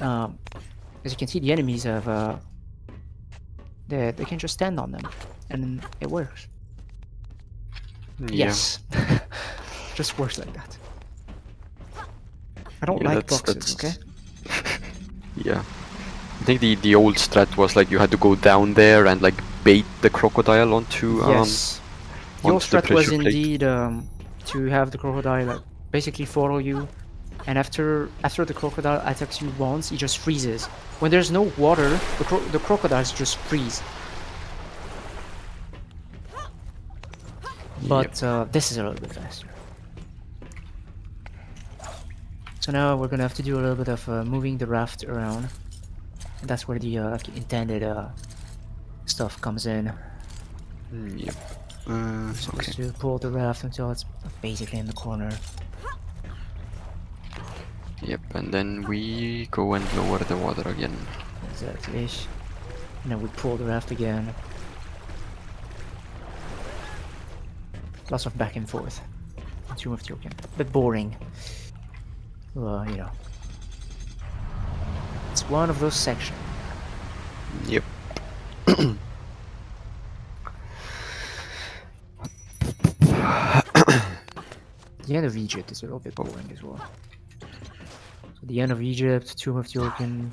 As you can see, the enemies have they can just stand on them, and it works. yeah. Yes, just works like that. I don't Yeah, like that's- boxes. that's- Okay. Yeah, I think the old strat was like you had to go down there and like bait the crocodile onto Yes. The old onto the strat was pressure plate. indeed to have the crocodile basically follow you, and after the crocodile attacks you once, it just freezes. When there's no water, the crocodiles just freeze. But this is a little bit faster. So now we're gonna have to do a little bit of moving the raft around. And that's where the intended stuff comes in. Yep. Supposed Okay. to pull the raft until it's basically in the corner. Yep, and then we go and lower the water again. Exactly. And then we pull the raft again. Lots of back and forth. Too much joking. Bit boring. Well, it's one of those sections. Yep. The end of Egypt is a little bit boring as well. So the end of Egypt, Tomb of Tiokin.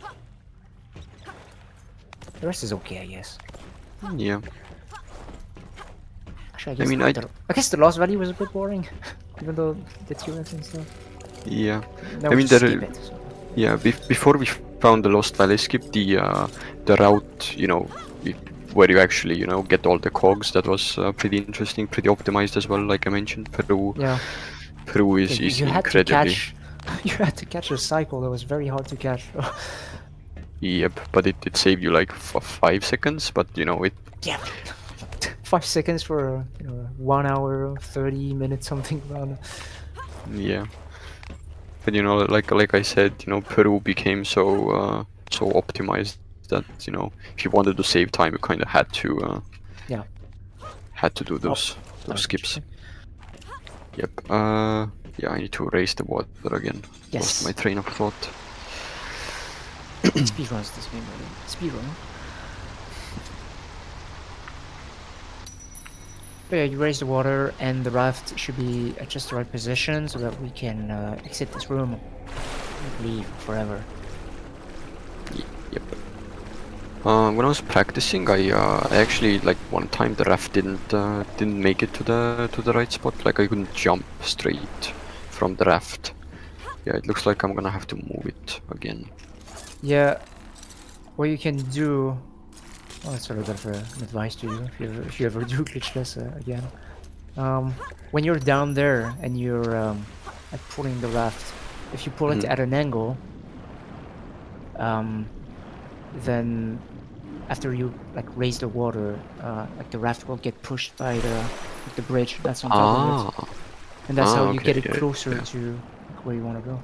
The rest is okay, I guess. Yeah. Actually, I guess, mean, I guess the Lost Valley was a bit boring, even though the Tyrants and stuff. Yeah. Now I we mean, just there. skip it. So. Yeah. Before we found the Lost Valley skip, the route, where you actually, get all the cogs. That was pretty interesting, pretty optimized as well. Like I mentioned, Peru Yeah. Peru Yeah, is you had to incredibly. catch. You had to catch a cycle that was very hard to catch. Yep, but it saved you like 5 seconds. But it. Yeah. 5 seconds for 1 hour, 30 minutes, something around. Yeah, but like I said, Peru became so optimized that if you wanted to save time, you kind of Yeah. had to do Oh, those that was skips. interesting. Yep. Yeah, I need to raise the water again. Lost my Yes. train of thought. Speedruns this game, really. Speedrun. But yeah, you raise the water, and the raft should be at just the right position so that we can exit this room and leave forever. Yep. When I was practicing, I actually like one time the raft didn't make it to the right spot. Like I couldn't jump straight from the raft. Yeah, it looks like I'm gonna have to move it again. Yeah, what you can do. Well, that's sort of an advice to you if you ever do glitchless again. When you're down there and you're like pulling the raft, if you pull it at an angle, then after you like raise the water, like the raft will get pushed by the bridge that's on top of it, and that's how you Okay, get it yeah, closer yeah. to like, where you want to go.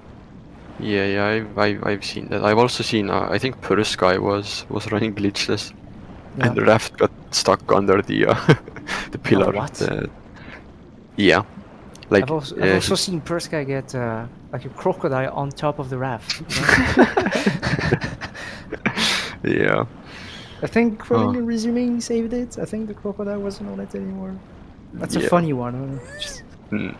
Yeah, I've seen that. I've also seen. I think Purusky was running glitchless, Yeah. and the raft got stuck under the the pillar. what? Yeah, like I've also seen Persky get like a crocodile on top of the raft. Yeah. I think Oh. Crawling and Resuming saved it. I think the crocodile wasn't on it anymore. That's a Yeah. funny one. Just... Mm.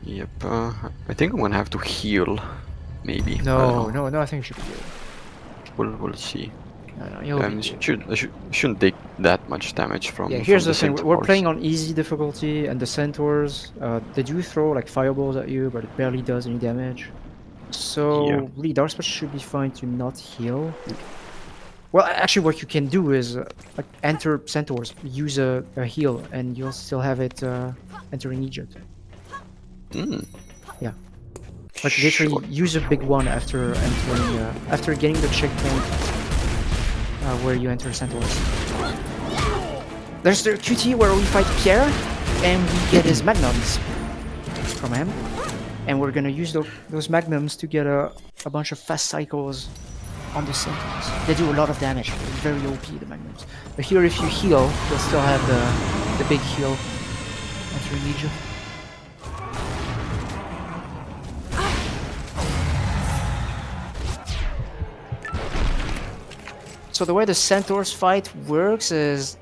Yep. I think I'm gonna have to heal. Maybe. I don't know. No, I think it should be good. We'll see. No, you'll be good. I shouldn't take that much damage from. Yeah, here's from the thing. We're centaurs. playing on easy difficulty, and the centaurs, they do throw like fireballs at you, but it barely does any damage. So Yeah. really, Darkspots should be fine to not heal. Well, actually, what you can do is like enter centaurs, use a heal, and you'll still have it entering Egypt. Mm. Yeah. Like literally, use a big one after entering, after getting the checkpoint where you enter centaurs. There's the QT where we fight Pierre, and we get his magnums from him, and we're gonna use those magnums to get a bunch of fast cycles on the centaurs. They do a lot of damage. They're very OP, the magnums. But here, if you heal, you'll still have the big heal entering Egypt. So the way the centaurs fight works is,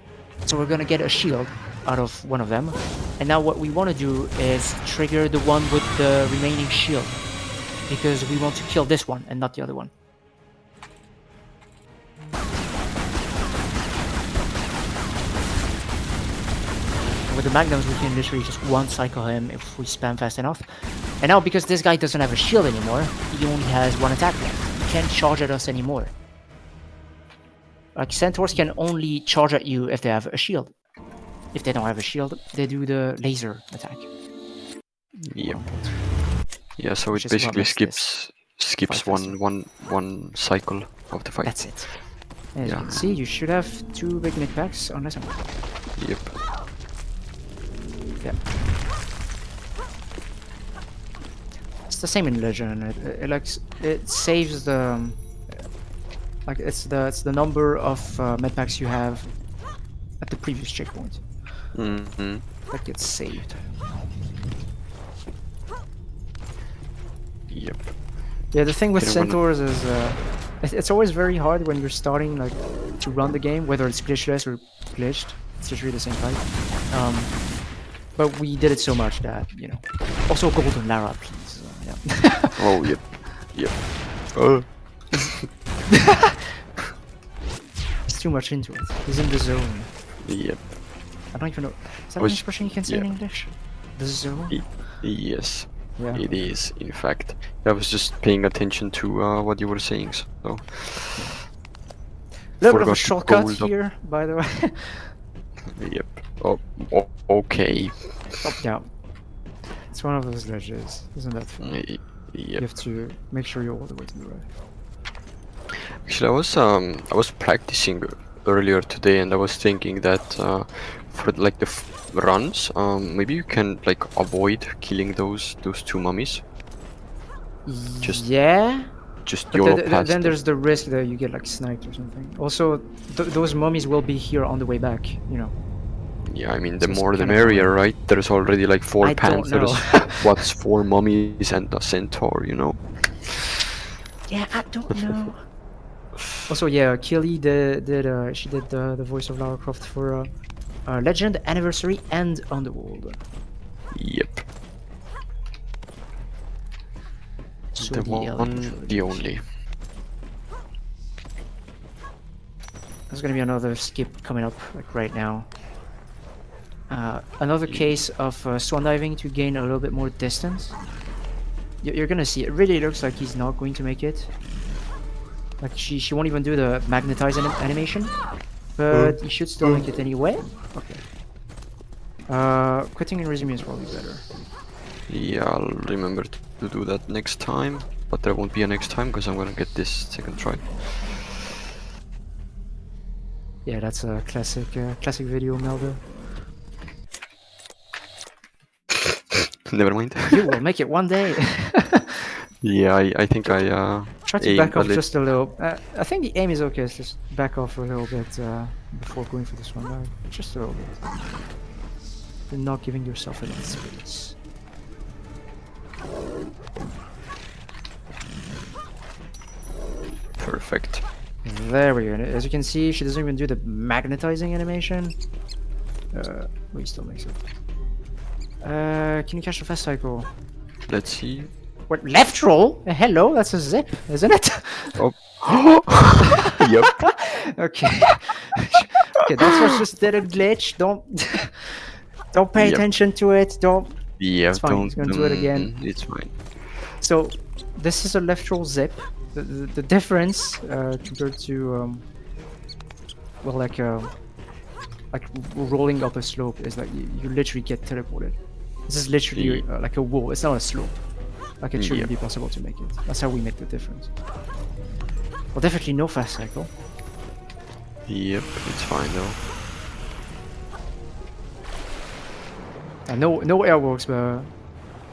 so we're gonna get a shield out of one of them, and now what we want to do is trigger the one with the remaining shield, because we want to kill this one and not the other one. And with the magnums we can literally just one cycle him if we spam fast enough. And now because this guy doesn't have a shield anymore, he only has one attack left. He can't charge at us anymore. Like, centaurs can only charge at you if they have a shield. If they don't have a shield, they do the laser attack. Yep. Yeah, so Which it is what basically makes skips fight faster. one cycle of the fight. That's it. As you Yeah. can see, you should have 2 big mid packs unless I'm... Yep. Yeah. It's the same in Legend. It saves the... Like, it's the number of med packs you have at the previous checkpoint that gets saved. Yep. Yeah, the thing with Didn't wanna- centaurs is it's always very hard when you're starting like to run the game, whether it's glitchless or glitched. It's usually the same fight. But we did it so much that Also, Golden Lara, please. Yeah. Oh, yep. Yep. He's too much into it. He's in the zone. Yep. I don't even know. Is that an Was- expression you can say in yeah. English? The zone? Yes, Yeah. it is. In fact, I was just paying attention to what you were saying. So A little bit of a forgot to shortcut hold up. here, by the way. Yep. Oh, okay. Oh, yeah. It's one of those ledges. Isn't that fun? You Yep. have to make sure you're all the way to the right. Actually, I was practicing earlier today, and I was thinking that for like the runs, maybe you can like avoid killing those two mummies. Just Yeah, just but YOLO past then them. there's the risk that you get like sniped or something. Also, those mummies will be here on the way back. You know. Yeah, I mean, So the it's more the kind of merrier, annoying. right? There's already like 4 I don't know. panthers, what's 4 mummies and a centaur, you know? Yeah, I don't know. Also, yeah, Kelly did she did the voice of Lara Croft for Legend, Anniversary, and Underworld. Yep. So The the one, the trilogy. only. There's gonna be another skip coming up like right now. Another case of swan diving to gain a little bit more distance. You're gonna see it really looks like he's not going to make it. Like she won't even do the magnetize animation, but he should still make it anyway. Okay. Quitting and resuming is probably better. Yeah, I'll remember to do that next time, but there won't be a next time because I'm gonna get this second try. Yeah, that's a classic video, Melville. Never mind. You will make it one day. Yeah, I think I Try to aimed back a off lit- just a little. I think the aim is okay. It's just back off a little bit before going for this one. Just a little bit. You're not giving yourself enough space. Perfect. There we go. As you can see, she doesn't even do the magnetizing animation. But he still makes it. Can you catch the fast cycle? Let's see. What, left roll? Hello, that's a zip, isn't it? Oh. Yep. Okay. Okay, that's what just did a glitch. Don't pay Yep. attention to it. Don't. Yeah, It's fine, he's gonna do it again. It's fine. So this is a left roll zip. The difference compared to well, like rolling up a slope is that you literally get teleported. This is literally like a wall. It's not a slope. Like it shouldn't be possible to make it. That's how we make the difference. Well, definitely no fast cycle. Yep, it's fine though. And no airworks, but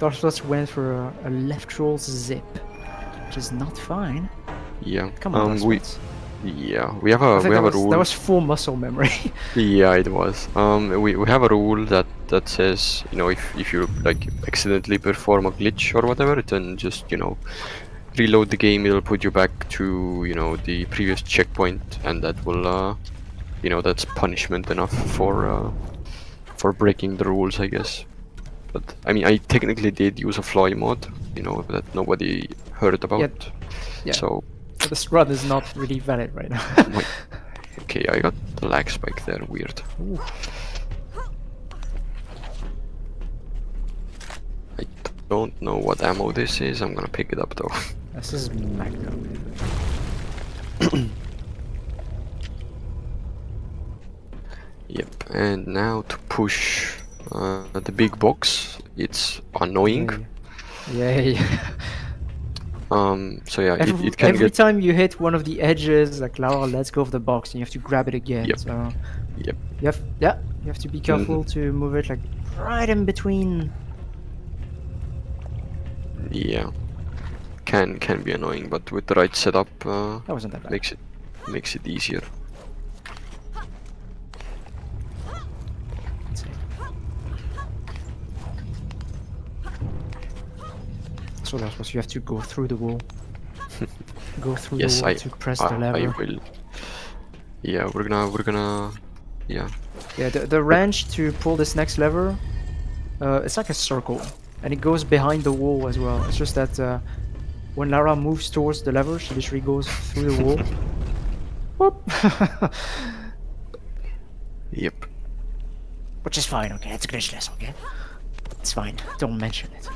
Darkspots went for a left roll zip, which is not fine. Yeah. Come on, we Darkspots. we have a I think a that rule. was full muscle memory. Yeah, it was. We have a rule that says, you know, if you like accidentally perform a glitch or whatever, then just, you know, reload the game. It'll put you back to, you know, the previous checkpoint, and that will you know, that's punishment enough for breaking the rules, I guess. But I mean, I technically did use a fly mod, you know, that nobody heard about. Yeah. So But this run is not really valid right now. wait. Okay, I got the lag spike there. Weird. Ooh. I don't know what ammo this is. I'm gonna pick it up though. This is Magnum. Yep. And now to push the big box. It's annoying. Yay. So yeah, Every it can get. time you hit one of the edges, like Lara lets go of the box, and you have to grab it again. Yep. So Yep. you have to be careful to move it like right in between. Yeah. Can be annoying, but with the right setup, That wasn't that bad. makes it easier. Let's see. So that's what you have to go through the wall. Go through Yes, the wall to press the I lever. will. Yeah, we're gonna. Yeah. Yeah, the wrench to pull this next lever, it's like a circle, and it goes behind the wall as well. It's just that when Lara moves towards the lever, she literally goes through the wall. Whoop! Yep. Which is fine, okay? It's glitchless, okay? It's fine. Don't mention it.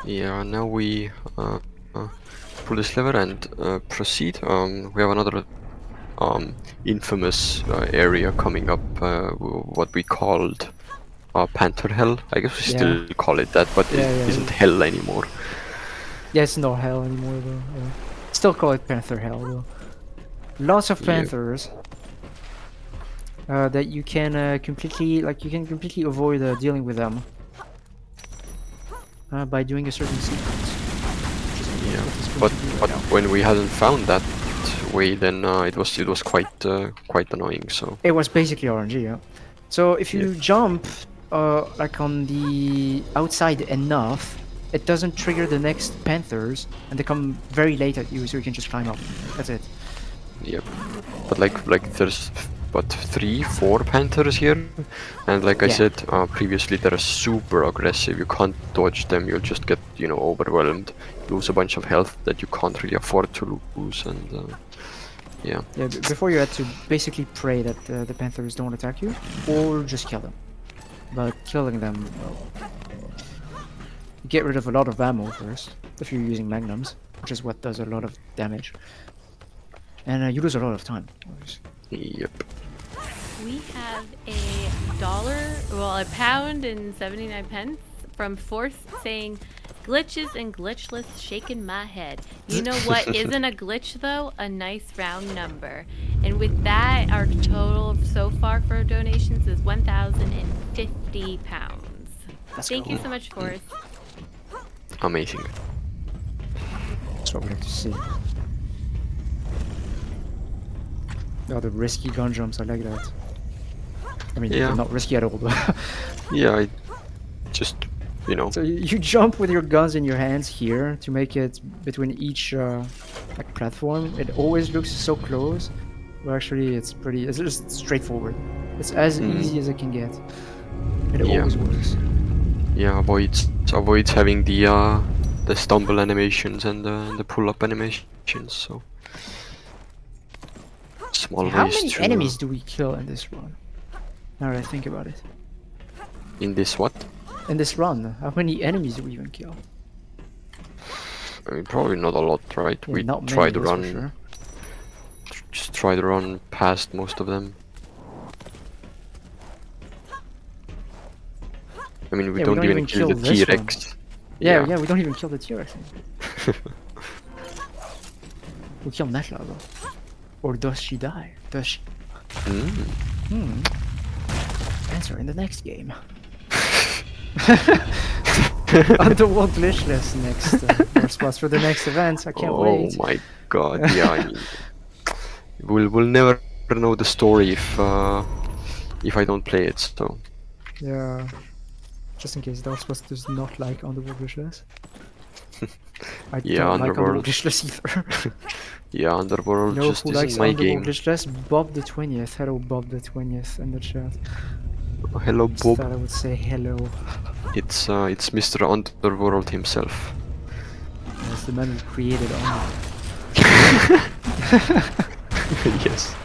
Yeah, now we pull this lever and proceed. We have another infamous area coming up, what we called Panther Hell. I guess we still call it that, but it isn't hell anymore. Yeah, it's not hell anymore though. Yeah. Still call it Panther Hell though. Lots of panthers that you can completely avoid dealing with them by doing a certain sequence. Yeah, but when we hadn't found that way, then it was quite annoying. So it was basically RNG. Yeah. So if you jump like on the outside enough, it doesn't trigger the next panthers, and they come very late at you, so you can just climb up. That's it. Yep. But like there's what 3-4 panthers here, and like I said previously, they're super aggressive. You can't dodge them. You'll just get overwhelmed, lose a bunch of health that you can't really afford to lose, and yeah. Before you had to basically pray that the panthers don't attack you, or just kill them. But killing them, you get rid of a lot of ammo first if you're using magnums, which is what does a lot of damage. And you lose a lot of time. Yep. We have a pound and 79 pence from Force saying, glitches and glitchless shaking my head. You know what isn't a glitch though? A nice round number. And with that, our total so far for donations is 1,050 pounds. Thank you so much, Force. Amazing. That's what we like to see. Oh, the risky gun jumps, I like that. I mean, they're not risky at all, but... yeah, I just, So you jump with your guns in your hands here to make it between each like platform. It always looks so close, but actually it's just straightforward. It's as easy as it can get. It always works. Yeah, avoids having the stumble animations and the pull-up animations, so... How many enemies do we kill in this run? Now that I think about it. In this what? In this run, how many enemies do we even kill? I mean, probably not a lot, right? Yeah, we not many, try to that's for run, sure. just try to run past most of them. I mean, we don't even kill the T-Rex. Yeah, we don't even kill the T-Rex. We kill Netla though. Or does she die? Does she? Answer in the next game. Underworld Glitchless next. More spots for the next event. I can't wait. Oh my god! Yeah, I mean, we'll never know the story if I don't play it. So. Yeah. Just in case Darkspots does not like Underworld Glitchless. I don't like Underworld Glitchless either. Yeah, Underworld just who isn't likes my Underworld game. Glitchless? Bob the 20th. Hello, Bob the 20th in the chat. Hello, Bob. That I would say hello. It's Mr. Underworld himself. That's the man who created Underworld. Yes.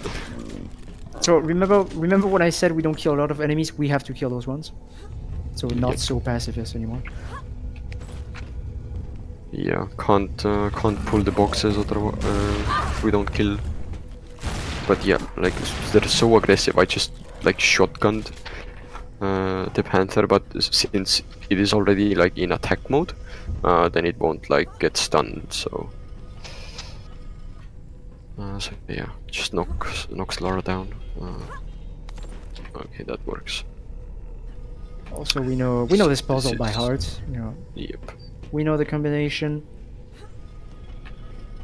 So remember when I said we don't kill a lot of enemies? We have to kill those ones. So we're not so pacifist anymore. Yeah, can't pull the boxes if we don't kill. But yeah, like they're so aggressive. I just like shotgunned the panther, but since it is already like in attack mode, then it won't like get stunned. So yeah, just knocks Lara down. Okay, that works. Also, we know this puzzle by heart. Yep. We know the combination.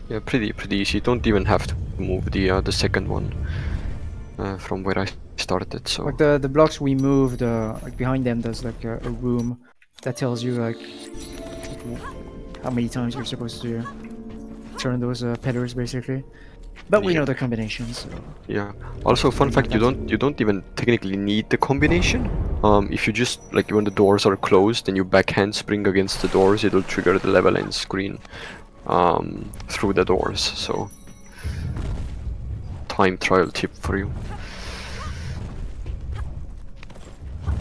Yeah, pretty easy. You don't even have to move the second one from where I started. So like the blocks we moved, like behind them, there's like a room that tells you like how many times you're supposed to turn those pillars, basically. But we know the combinations. So. Yeah. Also, fun fact: you don't even technically need the combination. If you just like when the doors are closed and you backhand spring against the doors, it'll trigger the level end screen through the doors. So time trial tip for you.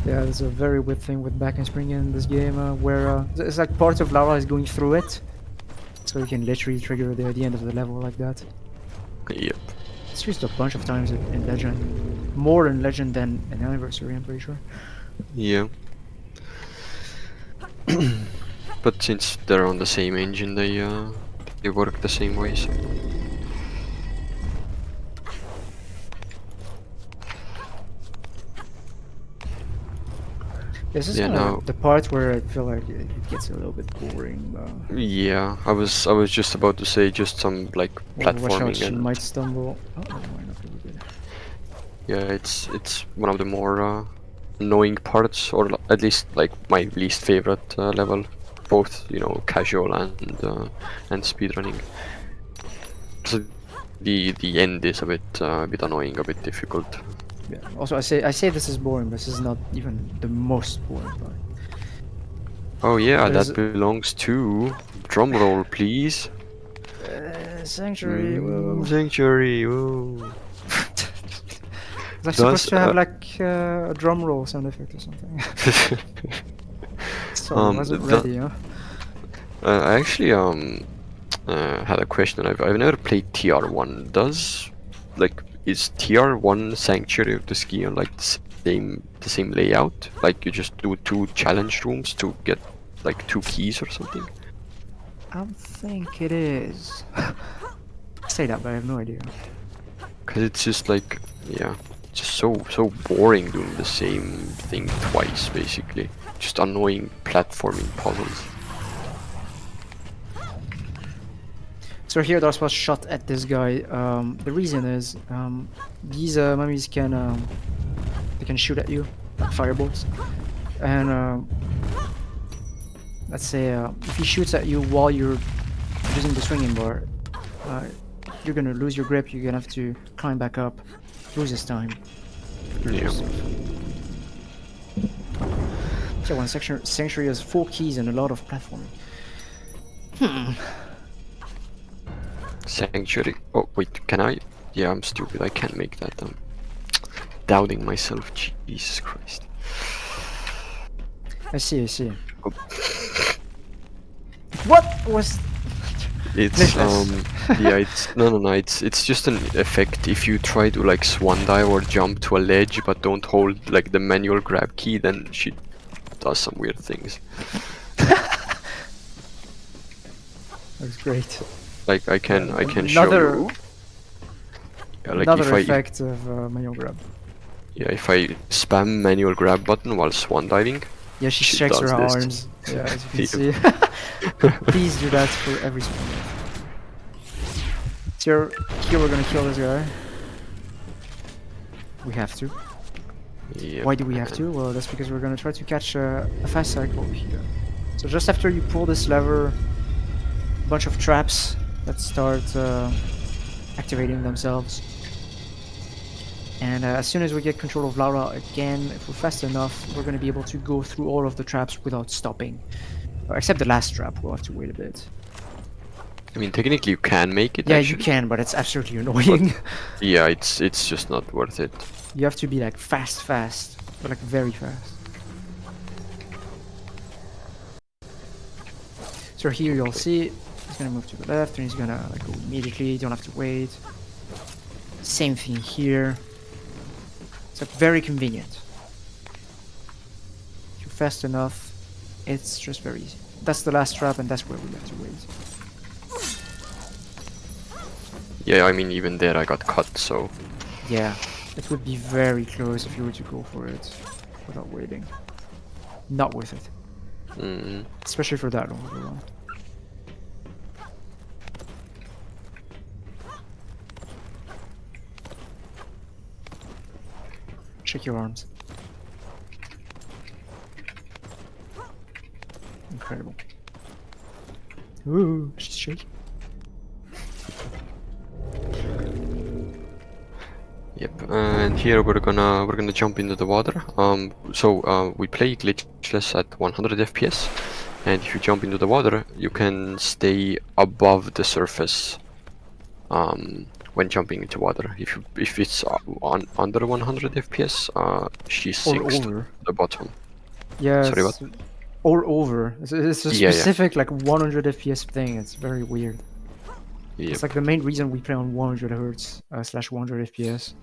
Yeah, there's a very weird thing with back and spring in this game, where it's like part of lava is going through it, so you can literally trigger the end of the level like that. Yep. It's used a bunch of times in Legend, more in Legend than in Anniversary, I'm pretty sure. Yeah. But since they're on the same engine, they work the same way. So. This is Yeah, kind of no. the part where I feel like it gets a little bit boring. Yeah, I was just about to say just some like Watch out, platforming she and might stumble. Oh, never mind, okay, we're good. yeah, it's one of the more annoying parts, or at least like my least favorite level, both casual and speedrunning. So the end is a bit annoying, a bit difficult. Yeah. Also, I say this is boring, but this is not even the most boring part. Oh yeah, There's- that belongs to drum roll, please. Sanctuary. Whoa. Sanctuary. Whoa. Was I supposed to have like a drum roll sound effect or something? Sorry, I wasn't ready, huh? I actually had a question. I've never played TR1. Is TR1 Sanctuary of the Ski on like the same layout? Like you just do 2 challenge rooms to get like 2 keys or something? I don't think it is. I say that, but I have no idea. Cause it's just like, yeah, just so boring doing the same thing twice, basically. Just annoying platforming puzzles. So here, Darth was shot at this guy. The reason is these mummies can they can shoot at you like firebolts, and let's say if he shoots at you while you're using the swinging bar, you're gonna lose your grip. You're gonna have to climb back up, lose his time. Yeah. So one sanctuary has 4 keys and a lot of platforming. Sanctuary. Oh wait, can I? Yeah, I'm stupid. I can't make that. Doubting myself. Jesus Christ. I see. Oh. What was? It's Glitchless. yeah, it's no. It's just an effect. If you try to like swan dive or jump to a ledge but don't hold like the manual grab key, then she does some weird things. That's great. Like I can show Another you. Yeah, like another if I effect of manual grab. if I spam manual grab button while swan diving, Yeah, she She shakes her does this. arms. Yeah, as you can see. Please do that for every spin. So here we're gonna kill this guy. We have to. yep, Why do we have to? Well, that's because we're gonna try to catch a fast cycle here. So just after you pull this lever, a bunch of traps that start activating themselves. And as soon as we get control of Laura again, if we're fast enough, we're going to be able to go through all of the traps without stopping. Except the last trap, we'll have to wait a bit. I mean, technically you can make it. Yeah, actually. you can, but it's absolutely annoying. Yeah, it's just not worth it. You have to be like fast, but like very fast. So here you'll see, he's going to move to the left and he's going to like go immediately, you don't have to wait. Same thing here. It's like very convenient. If you're fast enough, it's just very easy. That's the last trap and that's where we have to wait. Yeah, I mean even there I got cut, so Yeah, it would be very close if you were to go for it without waiting. Not worth it. Especially for that long run. Check your arms. Incredible. Ooh, she's shaking. yep. And here we're gonna jump into the water. We play Glitchless at 100 FPS, and if you jump into the water, you can stay above the surface. when jumping into water. If it's under 100 FPS, she sinks to over. the bottom. Yeah, Sorry, what? or over. It's a Yeah, yeah. specific like 100 FPS thing. It's very weird. Yep. It's like the main reason we play on 100 hertz / 100 FPS.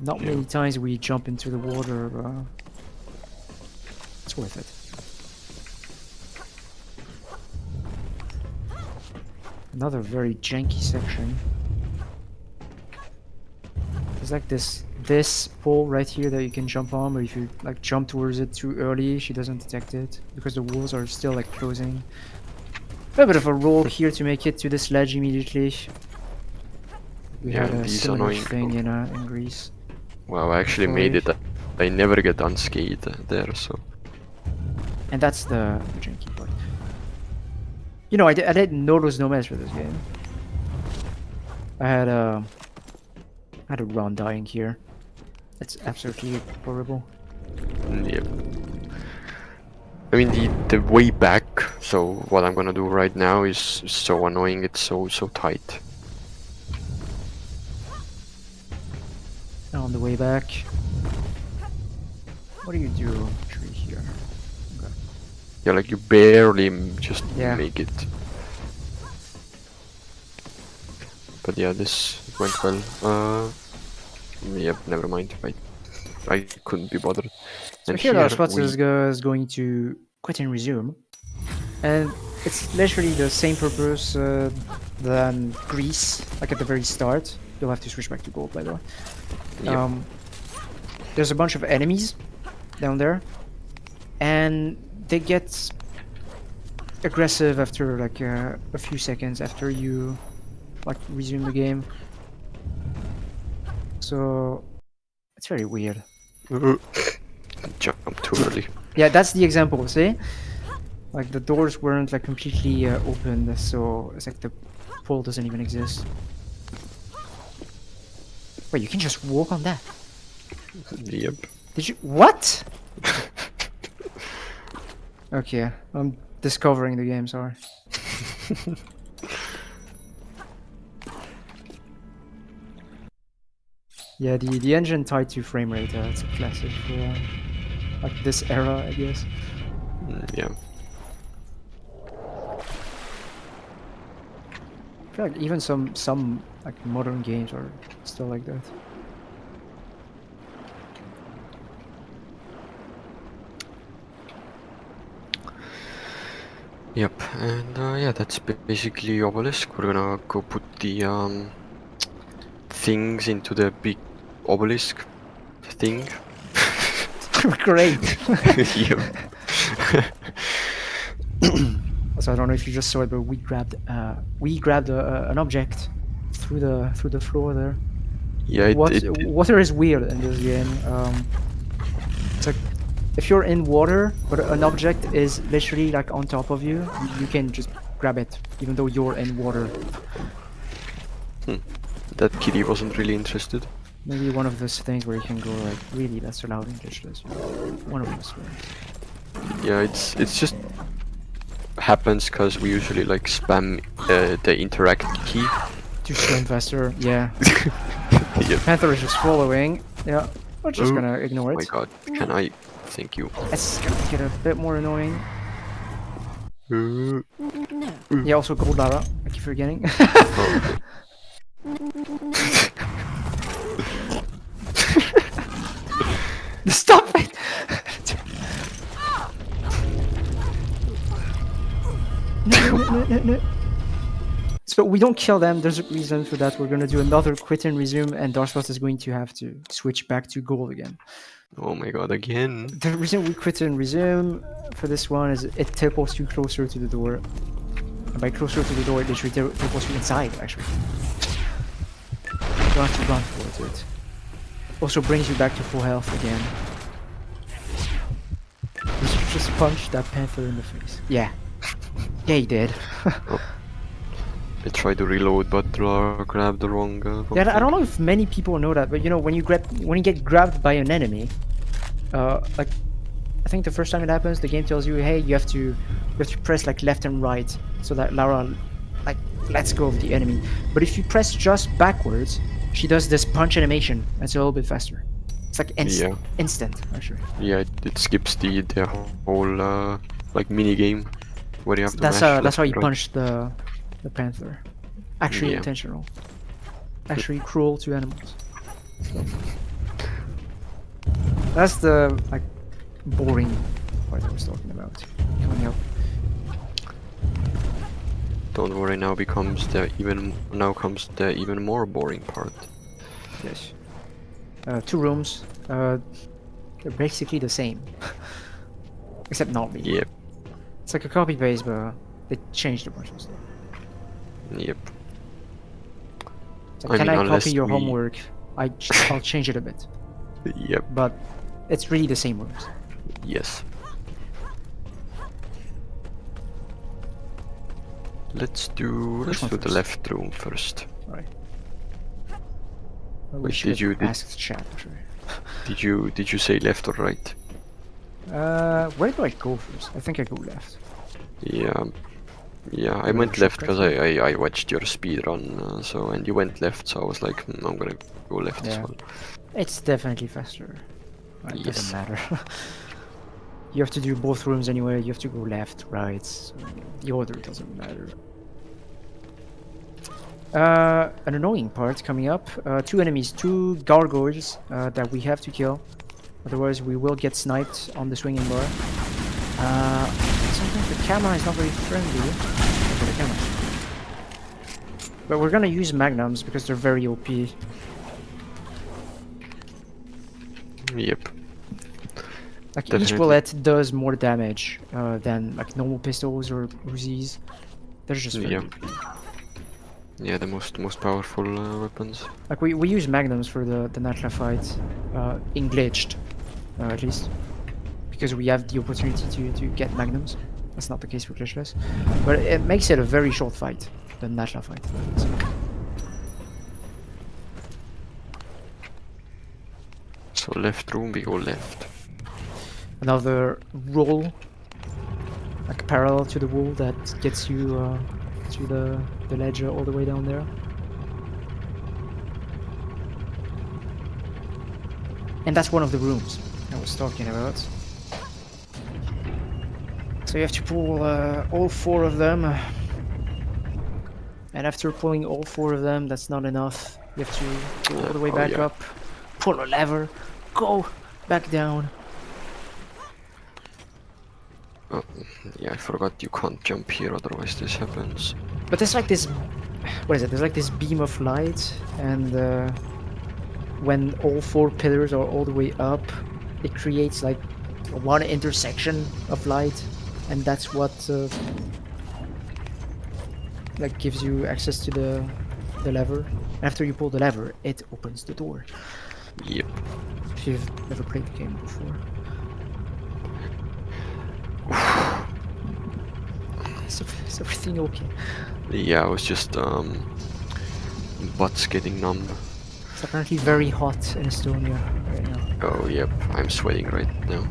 Not Yeah. many times we jump into the water. It's worth it. Another very janky section. There's like this pole right here that you can jump on, but if you like jump towards it too early, she doesn't detect it because the walls are still like closing. A bit of a roll here to make it to this ledge immediately. We Yeah, had a these similar annoying thing in Greece. Wow, I actually made it. I never get unscathed there, so. And that's the janky part. You know, I didn't know there was no mess for this game. I had a run dying here. It's absolutely horrible. Yep. I mean the way back. So what I'm gonna do right now is so annoying. It's so tight. On the way back. What do you do? Tree here. Okay. Yeah, like you barely just Yeah. make it. But yeah, this went well. Yep, never mind. I couldn't be bothered. So And here xdarkspotz we- is going to quit and resume. And it's literally the same purpose than Greece, like at the very start. You'll have to switch back to gold, by the way. Yep. There's a bunch of enemies down there, and they get aggressive after like a few seconds after you like resume the game. So it's very weird. Jump too early. Yeah, that's the example. See, like the doors weren't like completely opened, so it's like the pole doesn't even exist. Wait, you can just walk on that? Yep. Did you? What? Okay, I'm discovering the game. Sorry. Yeah, the engine tied to frame rate. It's a classic for like this era, I guess. Yeah. I feel like even some like modern games are still like that. Yep. And yeah, that's basically obelisk. We're gonna go put the things into the big obelisk thing. Great. Yep. So I don't know if you just saw it, but we grabbed an object through the floor there. Yeah. Water is weird in this game. It's like if you're in water, but an object is literally like on top of you, you can just grab it, even though you're in water. That kitty wasn't really interested. Maybe one of those things where you can go like, really, that's allowed in Glitchless. One of those things. Yeah, it's just happens because we usually like spam the interact key. To swim faster, yeah. Yep. Panther is just following. Yeah, we're just Oh, gonna ignore Oh my it. god, can I? Thank you. It's gonna get a bit more annoying. Uh, Yeah, also gold Lara. I keep forgetting. oh, Stop it! No. So we don't kill them. There's a reason for that. We're gonna do another quit and resume, and xdarkspotz is going to have to switch back to gold again. oh my god, again. The reason we quit and resume for this one is it teleports you closer to the door. And by closer to the door, it literally teleports you inside, actually. You don't have to run towards it. Also brings you back to full health again. Did you just punch that panther in the face? Yeah. Yeah, he did. I tried to reload, but grabbed the wrong. Yeah, I don't know if many people know that, but you know, when you get grabbed by an enemy, like I think the first time it happens, the game tells you, hey, you have to press like left and right so that Lara like lets go of the enemy. But if you press just backwards, she does this punch animation. It's a little bit faster. It's like Yeah. instant, actually. Yeah, it skips the whole like mini game where you have to mash That's left how you and right. punch the panther. Actually Yeah. intentional. Actually cruel to animals. That's the like boring part I was talking about. Coming up. Don't worry, now comes the even more boring part. Yes. 2 rooms. They're basically the same. Except not really. Yep, It's like a copy paste, but they changed a bunch of stuff. yep. So I can mean, I unless copy your we- homework? I'll change it a bit. Yep, But it's really the same rooms. yes. Let's do Which one the first? left room first. Alright. Well, we Wait, should did you- have did- asked chat, actually. Did you say left or right? Where do I go first? I think I go left. Yeah, yeah. I Maybe went we left should because press I watched your speed run. So and you went left, so I was like, I'm gonna go left as Yeah. well. It's definitely faster. It Yes. doesn't matter. You have to do both rooms anyway. You have to go left, right. So the order doesn't matter. An annoying part coming up. 2 enemies, 2 gargoyles that we have to kill. Otherwise, we will get sniped on the swinging bar. Sometimes the camera is not very friendly for the camera. But we're gonna use magnums because they're very OP. Yep. Like each Definitely. bullet does more damage than like normal pistols or Uzis. They're just very Yeah. OP. Yeah, the most powerful weapons. Like we use magnums for the Natla fight, in glitched, at least, because we have the opportunity to get magnums. That's not the case for glitchless, but it makes it a very short fight, the Natla fight. So left room, we go left. Another roll, like parallel to the wall that gets you to the ledge all the way down there. And that's one of the rooms I was talking about. So you have to pull all 4 of them. And after pulling all 4 of them, that's not enough. You have to go all the way Oh, back yeah. up, pull a lever, go back down. Oh, yeah, I forgot you can't jump here, otherwise this happens. But there's like this, what is it? There's like this beam of light, and when all 4 pillars are all the way up, it creates like one intersection of light, and that's what like gives you access to the lever. After you pull the lever, it opens the door. Yep. If you've never played the game before. Is everything okay? Yeah, I was just butt's getting numb. It's apparently very hot in Estonia right now. Oh, yep, I'm sweating right now.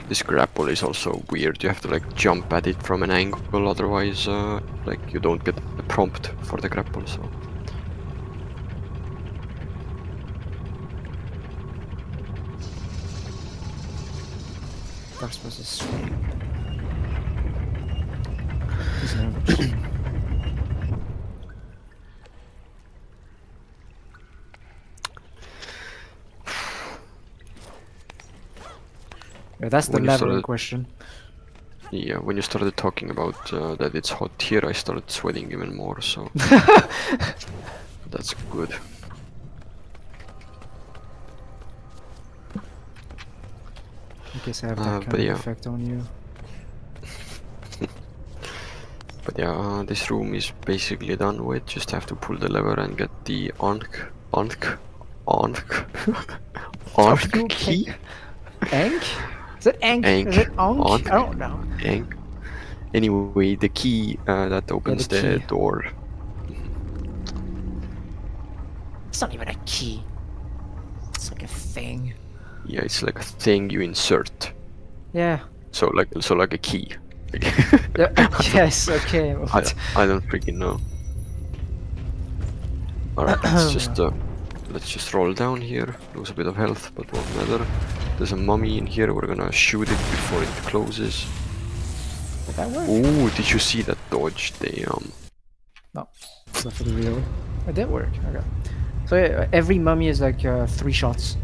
This grapple is also weird. You have to like jump at it from an angle, otherwise like you don't get the prompt for the grapple. So Darkspotz is sweating. He's nervous. Yeah, that's the When you level in started- question. yeah, when you started talking about that it's hot here, I started sweating even more. So that's good. I guess I have that but kind yeah. of effect on you. But yeah, this room is basically done with. Just have to pull the lever and get the Ankh okay? key. Ank? Is it Ank? Ank. Is it Onk? Onk. I don't know. Ankh. Anyway, the key that opens the the key. door. It's not even a key. It's like a thing. Yeah, it's like a thing you insert. Yeah. So like a key. Yeah, yes. Okay. I don't freaking know. Alright, let's just roll down here, lose a bit of health, but won't matter. There's a mummy in here, we're gonna shoot it before it closes. Did that work? Ooh, did you see that dodge? Damn. No. Not for the real. It did work. Okay. So yeah, every mummy is like 3 shots.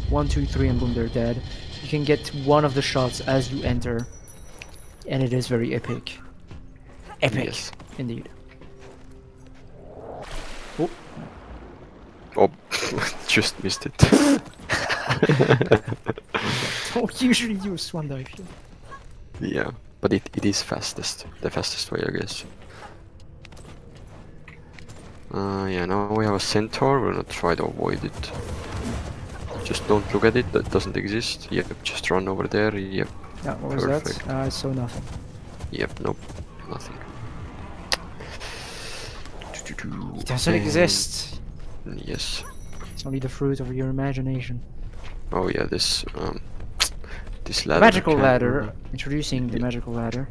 1, 2, 3, and boom, they're dead. You can get one of the shots as you enter, and it is very epic. Epic, Yes. indeed. Oh, Oh, just missed it. don't usually use swan dive here. Yeah, but it is fastest. The fastest way, I guess. Yeah, now we have a centaur. We're gonna try to avoid it. Just don't look at it. That doesn't exist. Yep, just run over there. Yep. Yeah, what was Perfect. that? I saw nothing. Yep. Nope. Nothing. It doesn't exist. Yes. It's only the fruit of your imagination. Oh yeah, this this The ladder. magical can- ladder. Introducing the Yeah. magical ladder.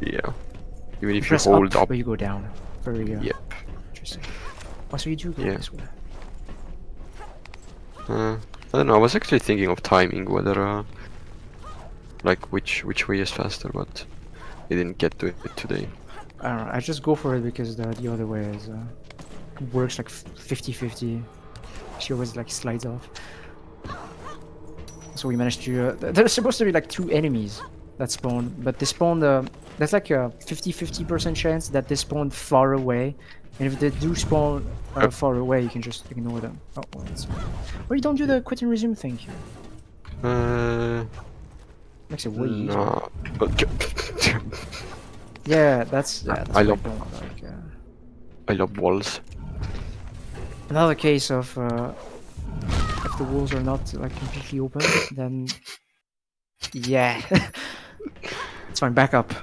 Yeah. Even if you Press hold up. but you go down. Very Yep. interesting. Oh, so you do go Yeah. this way. I don't know. I was actually thinking of timing whether like which way is faster, but I didn't get to it today. I don't know. I just go for it because the other way is works like 50-50. She always like slides off. So we managed to. There's supposed to be like 2 enemies that spawn, but they spawn. There's like a 50-50% chance that they spawn far away, and if they do spawn far away, you can just ignore them. Oh, well, that's fine. Or you don't do the quit and resume thing. Makes it way easier. No, but Yeah, that's. Yeah, that's I what love- don't like. I love walls. Another case of if the walls are not like completely open, then yeah, it's fine. Back up.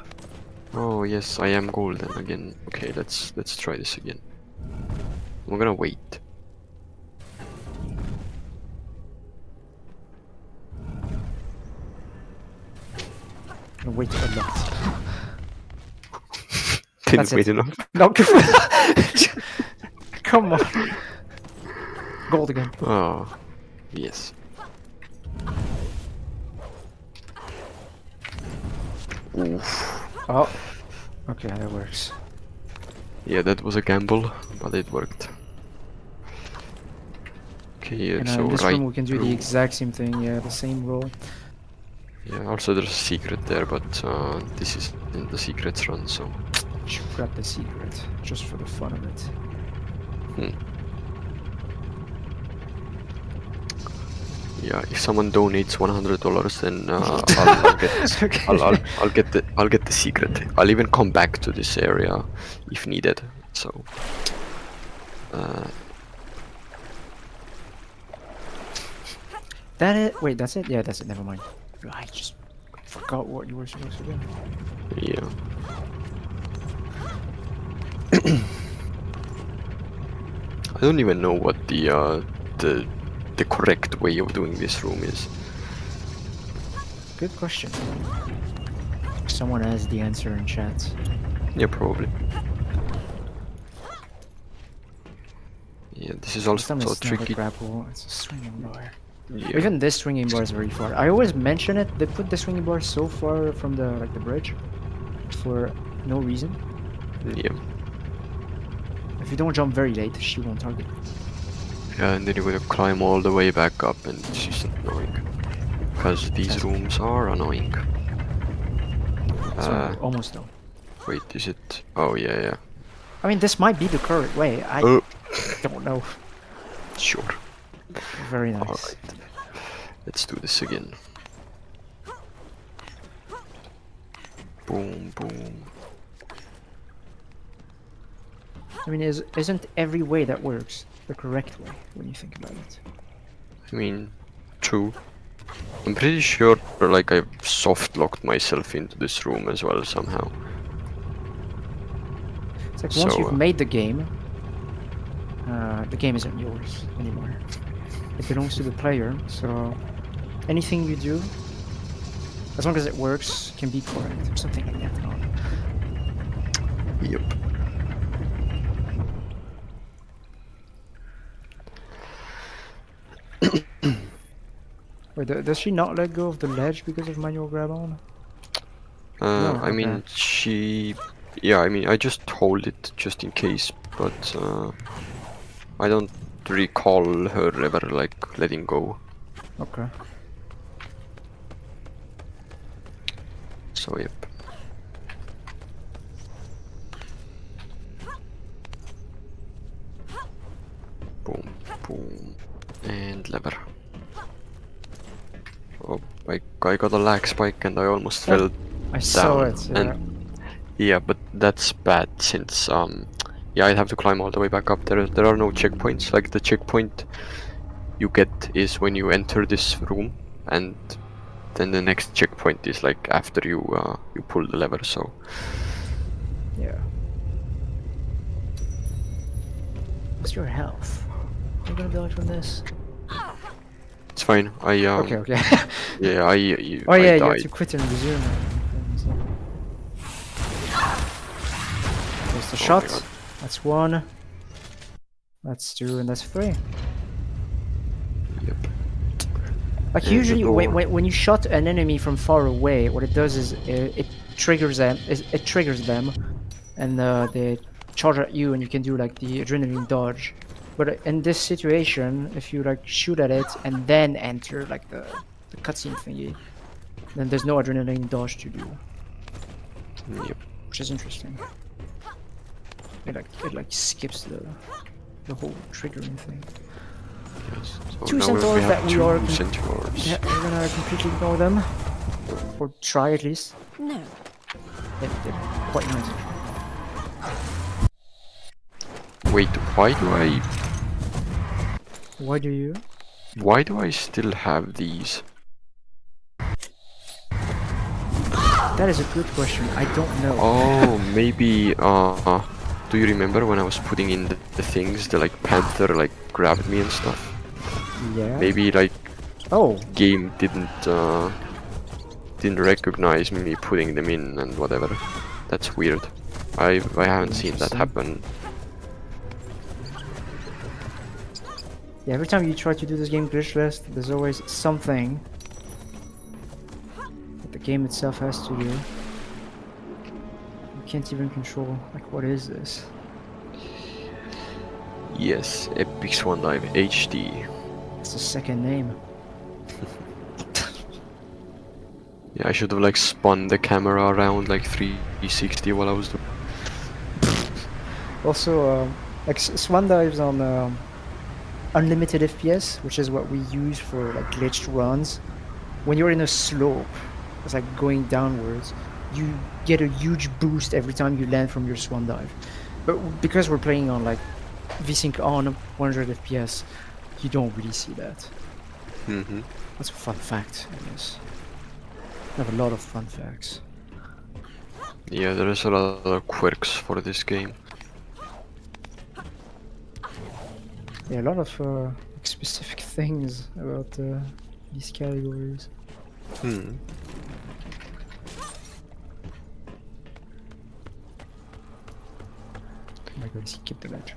Oh yes, I am golden again. Okay, let's try this again. I'm gonna wait. Gonna wait a lot. Didn't That's wait it. enough. No, come on. Gold again. Oh, yes. Oof. Oh, okay, that works. Yeah, that was a gamble, but it worked. Okay, And so in this right. room we can do the through. exact same thing. Yeah, the same roll. Yeah, also there's a secret there, but this is in the secrets run, so. Should grab the secret just for the fun of it. Yeah, if someone donates $100, then I'll get Okay. I'll get the secret. I'll even come back to this area if needed. So. That it? Wait, that's it? Yeah, that's it. Never mind. I just forgot what you were supposed to do. Yeah. I don't even know what the correct way of doing this room is. Good question. Someone has the answer in chat. Yeah, probably. Yeah, this is This also time so it's not a tricky. grapple, it's a swinging bar. Yeah. Even this swinging bar is very far. I always mention it. They put the swinging bar so far from the bridge for no reason. Yeah. If you don't jump very late, she won't target you. Yeah, and then you're gonna climb all the way back up, and it's just annoying. Because these rooms are annoying. So almost done. Wait, is it? Oh yeah, yeah. I mean, this might be the correct way. I Oh, don't know. sure. Very nice. Alright. Let's do this again. Boom, boom. I mean, isn't every way that works the correct way when you think about it? I mean, true. I'm pretty sure, like, I've soft locked myself into this room as well somehow. It's like once So, you've made the game isn't yours anymore. It belongs to the player, so anything you do as long as it works, can be correct or something like that. I don't know. Yep. Wait, does she not let go of the ledge because of manual grab on? No, I mean, okay. she. Yeah, I mean, I just hold it just in case, but I don't recall her ever like letting go. Okay. So yep. Boom, boom, and lever. Oh, I got a lag spike and I almost Yep. fell I saw down. it. Yeah. And yeah, but that's bad since yeah, I'd have to climb all the way back up. There are no checkpoints. Like the checkpoint you get is when you enter this room, and then the next checkpoint is like after you you pull the lever. So Yeah. What's your health? You're gonna die from this. it's fine. I Okay, okay. yeah, Oh I yeah, you have died. to quit and resume. There's the Oh my shot. God. That's 1. That's 2, and that's 3. Yep. Like And the usually, door. when you shot an enemy from far away, what it does is it triggers them. It triggers them, and they charge at you, and you can do like the adrenaline dodge. But in this situation, if you like shoot at it and then enter like the cutscene thingy, then there's no adrenaline dodge to do, Yep. which is interesting. It like skips the whole triggering thing. Yes. So 2 now centaurs we that have we 2 are centaurs. yeah, we're gonna completely ignore them, or try at least. No. They're quite nice. Wait, Why do you? why do I still have these? That is a good question. I don't know. Oh, maybe do you remember when I was putting in the things, the like panther like grabbed me and stuff? Yeah. Maybe like Oh, game didn't recognize me putting them in and whatever. That's weird. I haven't seen that Interesting. happen. yeah. Every time you try to do this game glitchless, there's always something that the game itself has to do. You can't even control. Like, what is this? Yes, Epic Swan Dive HD. It's the second name. Yeah, I should have like spun the camera around like 360 while I was doing. Also, like Swan dives on unlimited FPS, which is what we use for like glitched runs. When you're in a slope, it's like going downwards. You get a huge boost every time you land from your swan dive. But because we're playing on like VSync on 100 FPS, you don't really see that. Mm-hmm. That's a fun fact, I guess. I have a lot of fun facts. Yeah, there is a lot of quirks for this game. Yeah, a lot of like specific things about these categories. Hmm. Oh my god, skip the ledge.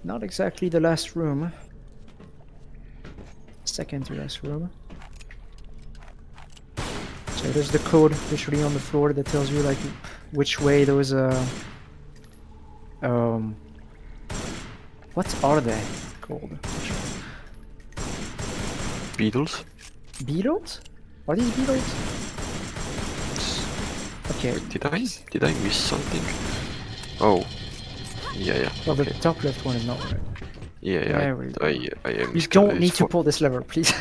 Not exactly the last room. Second to last room. So there's the code literally on the floor that tells you like which way those what are they called? Beetles? Beetles? Are these beetles? Okay. Did I miss something? Oh. Yeah. Well, the Okay. top left one is not right. Yeah, There we go. I am. You don't need to pull this lever, please.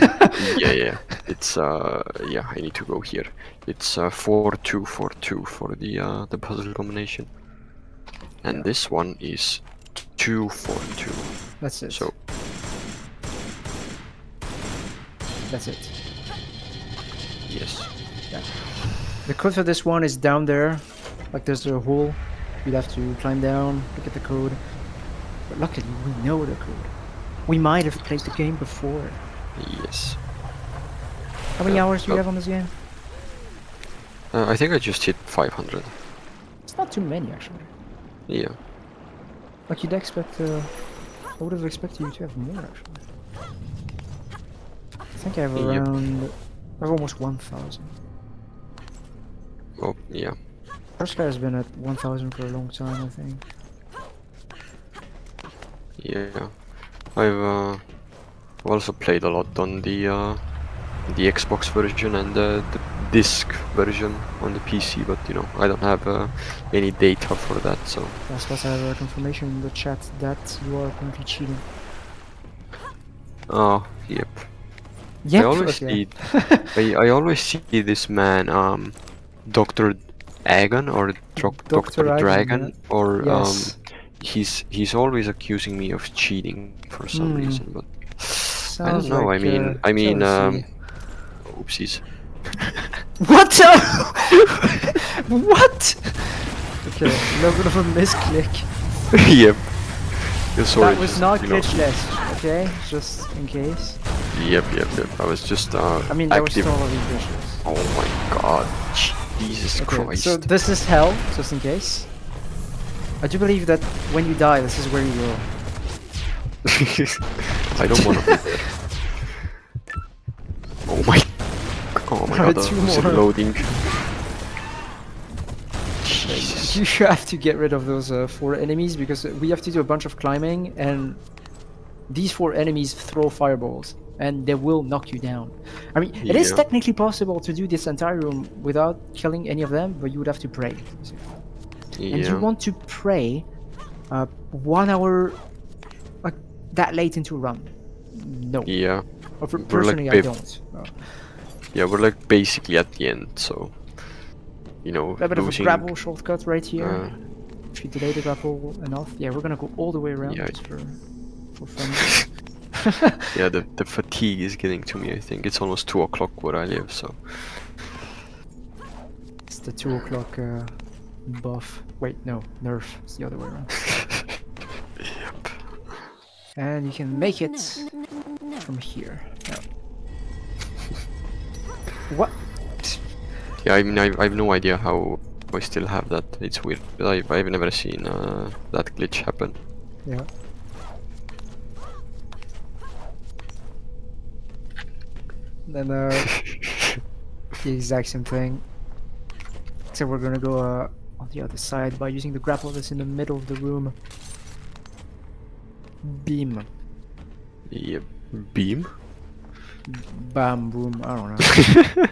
Yeah. It's yeah, I need to go here. It's 4242 for the puzzle combination. And Yeah. this one is 242. That's it. So That's it. yes. The code for this one is down there. Like there's a hole. You'd have to climb down, look at the code. But luckily we know the code. We might have played the game before. Yes. How many Yeah, hours do you oh. have on this game? I think I just hit 500. It's not too many actually. Yeah. Like you'd expect. I would have expected you to have more actually. I think I have Yep. around. I have almost 1,000. Oh, yeah. First guy has been at 1,000 for a long time, I think. Yeah. I've also played a lot on the Xbox version and the disc version on the PC, but you know, I don't have any data for that, so. That's because I have a confirmation in the chat that you are currently cheating. Oh, yep. Yep. I always okay. see, I always see this man, Dr. Agon or Dr. Dr. Agon, Dragon, yeah. or Yes. he's always accusing me of cheating for some reason, but I don't Sounds know. like, I mean, jealousy. oopsies. What? What? Okay, a little bit of a misclick. Yep. Yeah, sorry, That was just, not you know, glitchless, okay? Just in case. Yep. I was just I mean, that was active. totally glitchless. Oh my god, Jesus Okay, Christ. so this is hell, just in case. I do believe that when you die, this is where you go. I don't want to be there. Oh my god, that Two was more. reloading. You have to get rid of those 4 enemies because we have to do a bunch of climbing, and these 4 enemies throw fireballs and they will knock you down. I mean, it is Yeah. technically possible to do this entire room without killing any of them, but you would have to pray. And you Yeah. want to pray 1 hour like that late into a run. No. Yeah. Or We're like personally, I bip. don't. Yeah, we're like basically at the end, so you know, A little bit of a losing. grapple shortcut right here. Uh, If you delay the grapple enough, yeah, we're gonna go all the way around Yeah. just for fun. yeah, the fatigue is getting to me. I think it's almost 2 o'clock where I live, so. It's the 2 o'clock buff. Wait, no, nerf. It's the other way around. Yep. And you can make it from here. No. What? Yeah, I mean, I have no idea how I still have that. It's weird. I've never seen that glitch happen. Yeah. Then the exact same thing. Except we're gonna go on the other side by using the grapple that's in the middle of the room. Beam. Yep. Beam? Bam, boom, I don't know.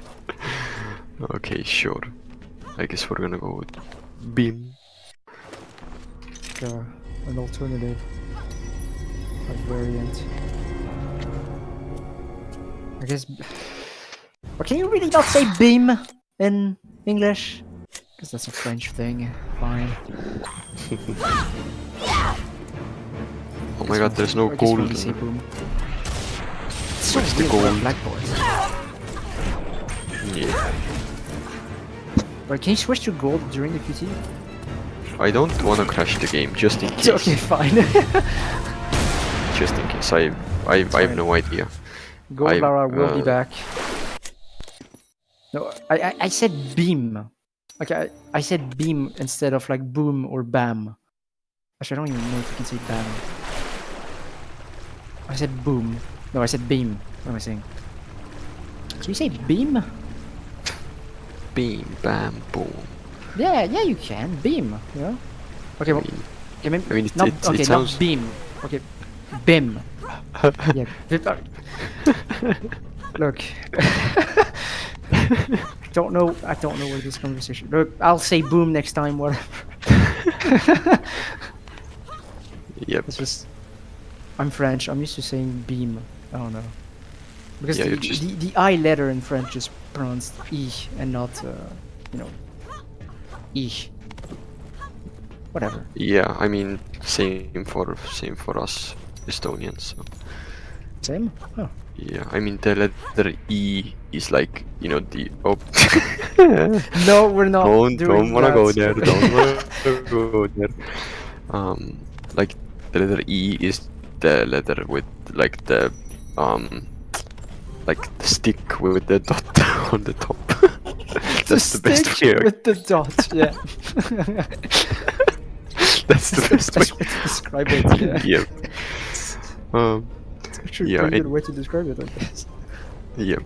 Okay, sure. I guess we're gonna go with beam. An alternative like variant. I guess. But can you really not say beam in English? Because that's a French thing. Fine. Oh my god, there's no I guess we gold. only say boom. It's so Where's the weird for a gold? black boy. Yeah. But can you switch to gold during the QT? I don't wanna crash the game, just in case. Okay, fine. Just in case. I have no idea. Gold Lara will be uh, back. No, I said beam. Okay, I said beam instead of like boom or bam. Actually, I don't even know if you can say bam. I said boom. No, I said beam. What am I saying? Can you say beam? Beam, bam, boom. Yeah, you can. Beam. Yeah. Okay, well, okay, maybe I mean, it- not, it okay, sounds- not beam. Okay, bim. Yeah. Look. I don't know where this conversation. Look, I'll say boom next time. Whatever. Yep. It's just. I'm French. I'm used to saying beam. I don't know. Because Yeah, the, you're just- the I letter in French is pronounced E and not, you know, E. Whatever. Yeah, I mean, same for us Estonians. So. Same? Oh. Yeah, I mean the letter E is like, you know, the oh. No, we're not don't doing wanna that. go there. Don't wanna go there. Like the letter E is the leather with like the stick with the dot on the top. That's the best stick way. with the dot. Yeah. That's the That's the best way. best way to describe it. Yeah. Yep. Um. It's actually a Yeah. pretty good way to describe it, I guess. Yep.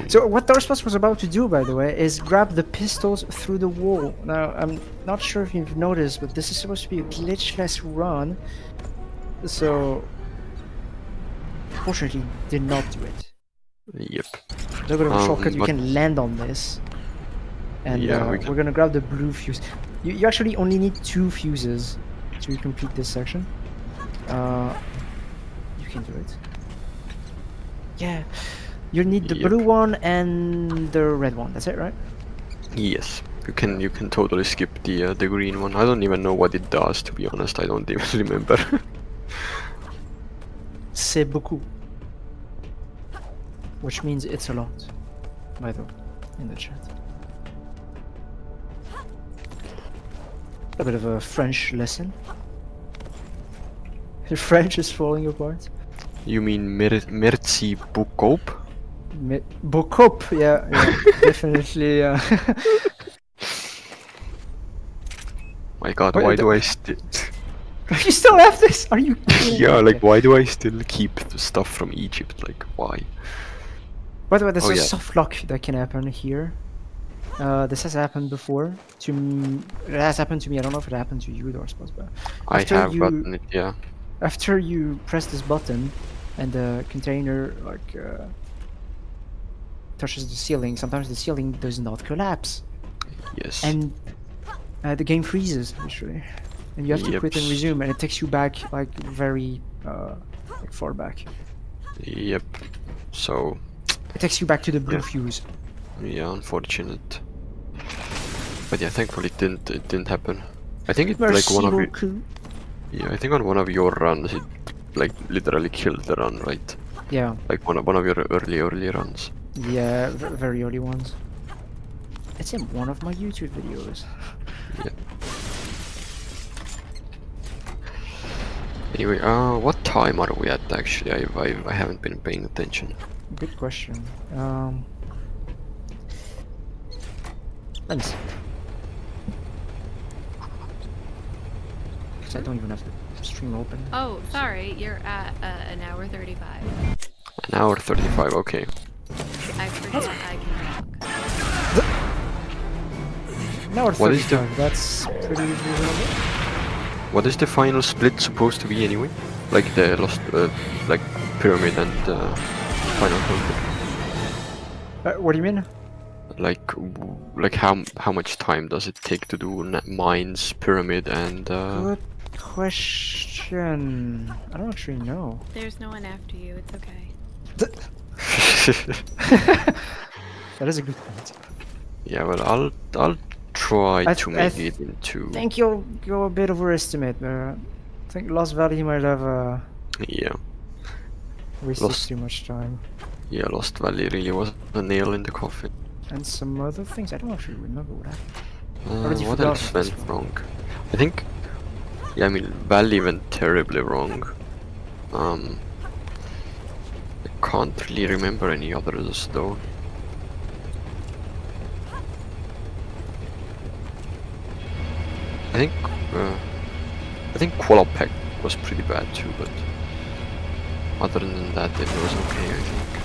So what Darspotz was about to do, by the way, is grab the pistols through the wall. Now, I'm not sure if you've noticed, but this is supposed to be a glitchless run. So, fortunately, did not do it. Yep. A little bit of a shortcut, you but- can land on this. And Yeah, we we're gonna grab the blue fuse. You actually only need 2 fuses to complete this section. You can do it. Yeah. You need the Yep. blue one and the red one. That's it, right? Yes. You can totally skip the green one. I don't even know what it does, to be honest. I don't even remember. C'est beaucoup. Which means it's a lot, by the way, in the chat. A bit of a French lesson. The French is falling apart. You mean merci beaucoup? Beaucoup, yeah, definitely. My God, Wait, why the- do I still? You still have this? Are you kidding? Yeah, me? like why do I still keep the stuff from Egypt? Like why? By the way, there's Oh, a yeah. soft lock that can happen here. This has happened before. It has happened to me. I don't know if it happened to you, Darspotz, but I After have you- gotten it. Yeah. after you press this button and the container touches the ceiling, sometimes the ceiling does not collapse, Yes. and the game freezes literally, and you have to quit and Yep. resume, and it takes you back like very like far back. Yep. So It takes you back to the blue Yeah. fuse. yeah, unfortunate. But yeah, thankfully it didn't happen. I think it like Merci one of you. beaucoup. Yeah, I think on one of your runs it like literally killed the run, right? Yeah, Like one of your early runs. yeah, very early ones. It's in one of my YouTube videos. Anyway, what time are we at actually? I haven't been paying attention. Good question. Let me see. Because I don't even have the stream open. Oh, sorry. You're at an hour 35. An hour 35. Okay. I forget I can talk. Now we're What is the- 35. That's pretty reasonable. What is the final split supposed to be anyway? Like the lost, like pyramid and final conflict. What do you mean? Like how much time does it take to do mines, pyramid, and Good question. I don't actually know. There's no one after you. It's okay. That is a good point. yeah. Well, I'll try I to th- I make th- it into. I think you'll go a bit overestimate there. I think Lost Valley might have Yeah. wasted Lost- too much time. Yeah, Lost Valley really was a nail in the coffin. And some other things. I don't actually remember what happened. Already What forgot else this went one. wrong? I think. Yeah, I mean, Valley went terribly wrong. I can't really remember any others though. I think Qualopec was pretty bad too, but other than that, it was okay. I think.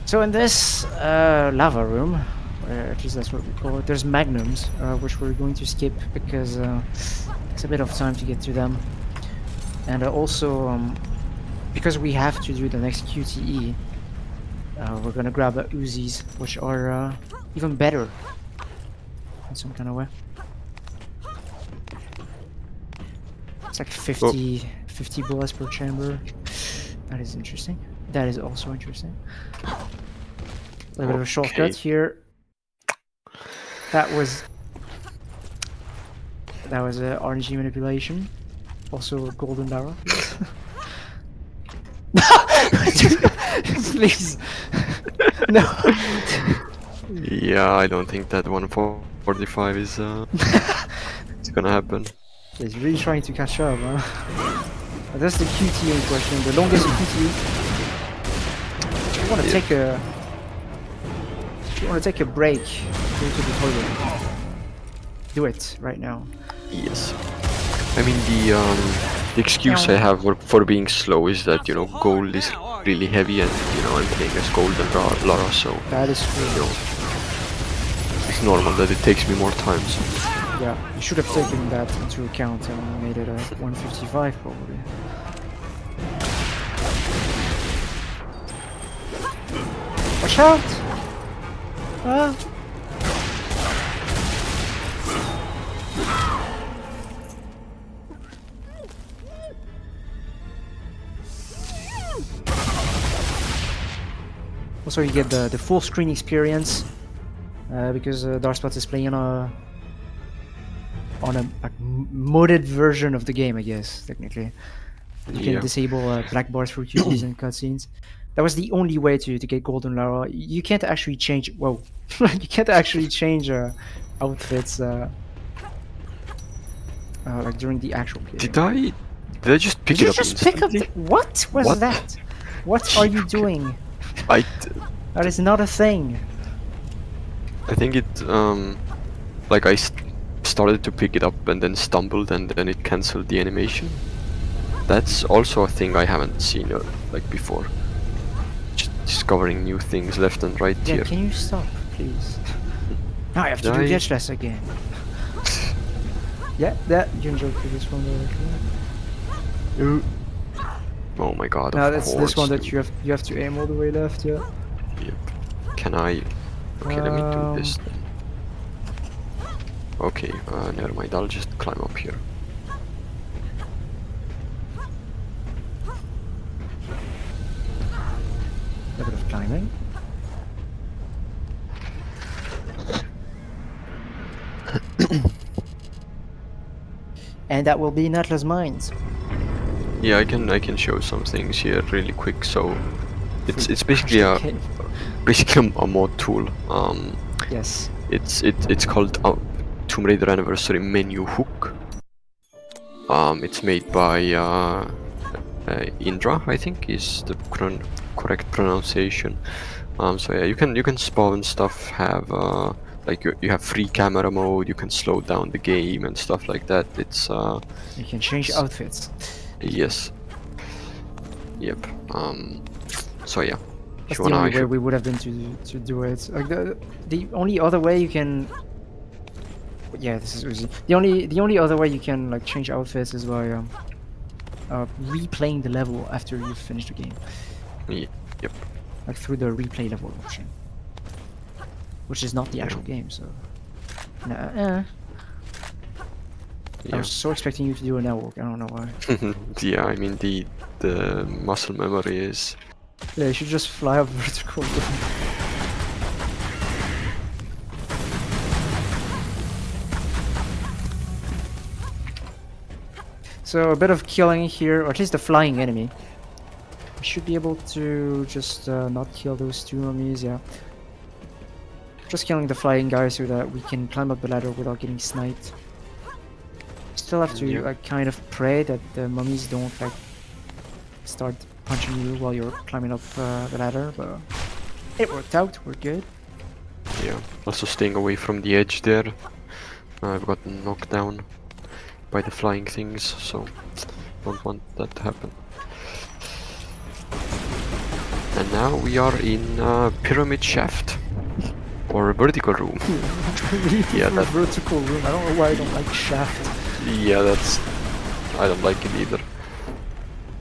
So in this lava room, at least that's what we call it, there's magnums, which we're going to skip because it's a bit of time to get to them. And also, because we have to do the next QTE, we're gonna grab Uzis, which are even better in some kind of way. It's like 50 bullets per chamber. That is interesting. That is also interesting. A little bit of a shortcut Okay. here. That was RNG manipulation. Also a golden barrel. Please. No. Yeah, I don't think that 145 is it's gonna happen. He's really trying to catch up, huh? That's the QTE in question. The longest QTE. If you want to take a. If you want to take a break, go to the toilet. Do it right now. Yes. I mean the excuse I have for being slow is that gold is really heavy and I'm playing as gold and Lara, so That is true. it's normal that it takes me more time. So. Yeah, you should have taken that into account and made it a 155 probably. Watch out! Ah! Also, you get the full screen experience because DarkSpotz is playing on a like, modded version of the game, I guess, technically. You can disable black bars for QTEs and cutscenes. That was the only way to get Golden Lara. You can't actually change. Whoa, you can't actually change outfits like during the actual game. Did I just pick Did it you up just pick up? instantly? What was What? that? What are you doing? I That is not a thing. think it like I started to pick it up and then stumbled and then it cancelled the animation. That's also a thing I haven't seen like before. Just discovering new things left and right Yeah, here. can you stop, please? Now I have to do Glitchless again. Yeah, that you can jump to this one directly. Oh my god! Now of that's course. this one that you have to aim all the way left. Yeah. Yep. Can I? Okay, let me do this then. Okay, never mind. I'll just climb up here. A bit of climbing. And that will be Natla's Mines. Yeah, I can show some things here really quick. So, it's basically a mod tool. Yes. It's called Tomb Raider Anniversary Menu Hook. It's made by Indra, I think is the correct pronunciation. So yeah, you can spawn stuff. Have like you have free camera mode. You can slow down the game and stuff like that. It's You can change outfits. yes. Yep. So yeah. That's the only way we would have been to do it. Like the only other way you can. Yeah, this is easy. The only other way you can like change outfits is by replaying the level after you've finished the game. Yep. Like through the replay level option, which is not the actual game. So. Nah. I was so expecting you to do an air walk. I don't know why. Yeah, I mean the muscle memory is. Yeah, you should just fly up vertical. So a bit of killing here, or at least the flying enemy. We should be able to just not kill those two mummies, yeah. Just killing the flying guy so that we can climb up the ladder without getting sniped. Still have to like kind of pray that the mummies don't like start punching you while you're climbing up the ladder, but it worked out, we're good. Yeah, also staying away from the edge there. I've gotten knocked down by the flying things, so don't want that to happen. And now we are in pyramid shaft or vertical room. Yeah, that vertical room. I don't know why I don't like shaft. Yeah, I don't like it either.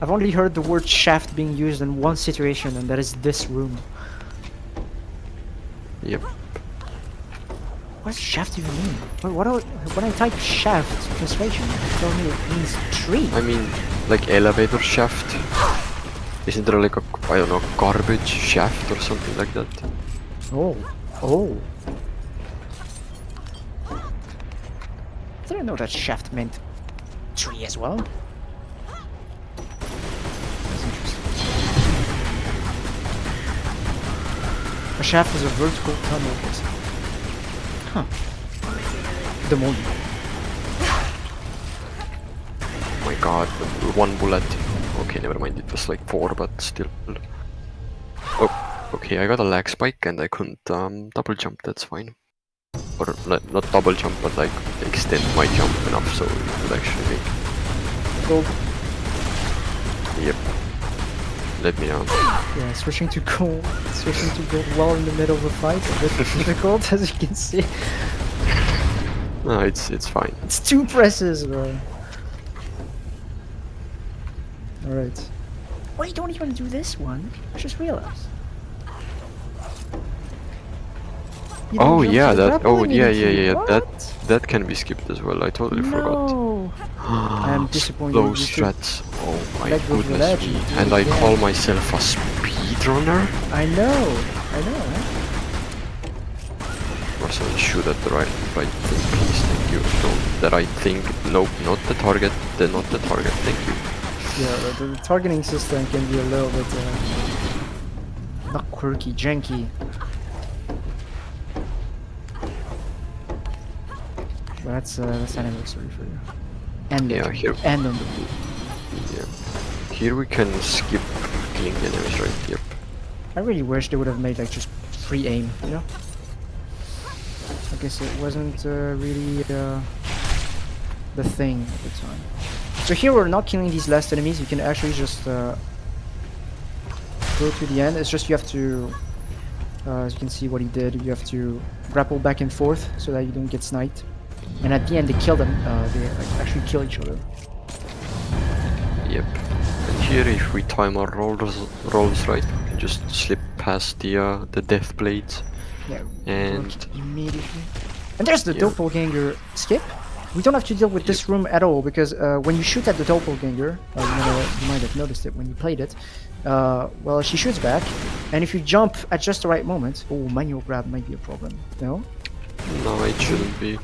I've only heard the word shaft being used in one situation, and that is this room. Yep. What does shaft even mean? When I type shaft translation, it tells me it means tree. I mean, like elevator shaft. Isn't there like a, I don't know, garbage shaft or something like that? Oh. I didn't know that shaft meant tree as well. That's interesting. A shaft is a vertical tunnel. Huh. The moon. My god, 1 bullet. Okay, never mind, it was like 4, but still. Oh, okay, I got a lag spike and I couldn't double jump, that's fine. Or not double jump, but like extend my jump enough so it would actually make. Gold. Yep. Let me know. Yeah, switching to gold while in the middle of a fight a bit difficult, as you can see. No, it's fine. It's 2 presses, bro. Alright. Why you don't even do this one? I just realized. You don't Oh jump yeah, to the that. grapple Oh yeah, immediately. That that can be skipped as well. I totally forgot. No. I am disappointed. Those You should strats. Oh my let go of the goodness ledge me. and do And it I again. call myself a speedrunner. I know. Right? Marcel, shoot at the right thing, please. Thank you. No, the right thing. Nope, not the target. Not the target. Thank you. Yeah, the targeting system can be a little bit not quirky, janky. But that's anniversary for you. And Yeah, legend. here. And on the blue. Yeah. Here we can skip killing enemies, right? Yep. I really wish they would have made like just free aim, you know? I guess it wasn't really the thing at the time. So here we're not killing these last enemies, you can actually just go to the end. It's just you have to, as you can see what he did, you have to grapple back and forth so that you don't get sniped. And at the end they kill them, they like, actually kill each other. Yep. And here, if we time our rolls right, we can just slip past the death blades. Yeah, And work immediately. And there's the yeah. doppelganger skip. We don't have to deal with this room at all because when you shoot at the doppelganger, you might have noticed it when you played it. Well, she shoots back, and if you jump at just the right moment, oh, manual grab might be a problem. No. No, it shouldn't be.